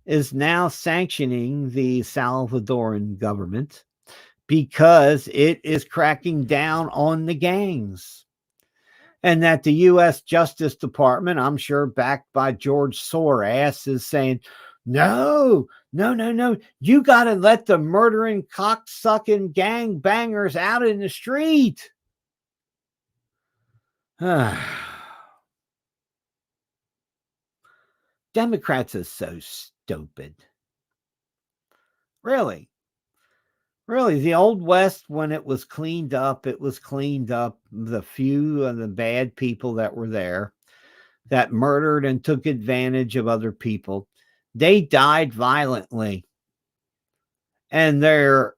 is now sanctioning the Salvadoran government because it is cracking down on the gangs. And that the U.S. Justice Department, I'm sure backed by George Soros, is saying, no, you got to let the murdering, cocksucking gang bangers out in the street. Democrats are so stupid. Really, the Old West, when it was cleaned up, the few of the bad people that were there that murdered and took advantage of other people, they died violently. And the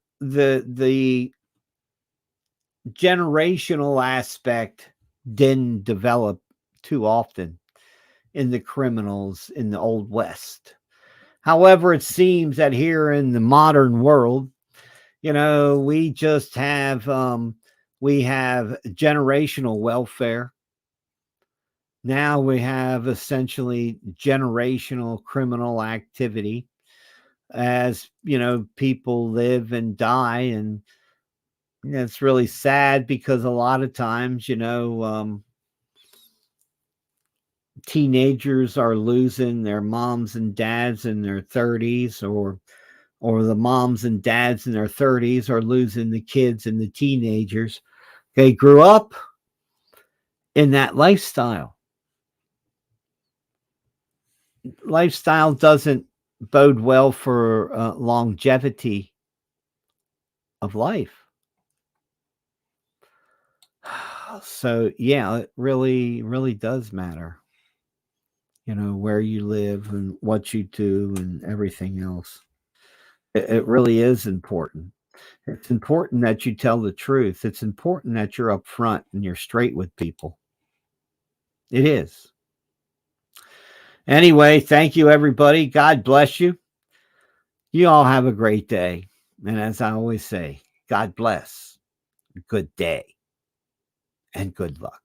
generational aspect didn't develop too often in the criminals in the Old West. However, it seems that here in the modern world, we just have generational welfare. Now we have essentially generational criminal activity as, people live and die. And it's really sad because a lot of times, teenagers are losing their moms and dads in their 30s, or the moms and dads in their 30s are losing the kids and the teenagers. They grew up in that lifestyle. Lifestyle doesn't bode well for longevity of life. So, yeah, it really, really does matter, where you live and what you do and everything else. It really is important. It's important that you tell the truth. It's important that you're upfront and you're straight with people. It is. Anyway, thank you, everybody. God bless you. You all have a great day. And as I always say, God bless, good day, and good luck.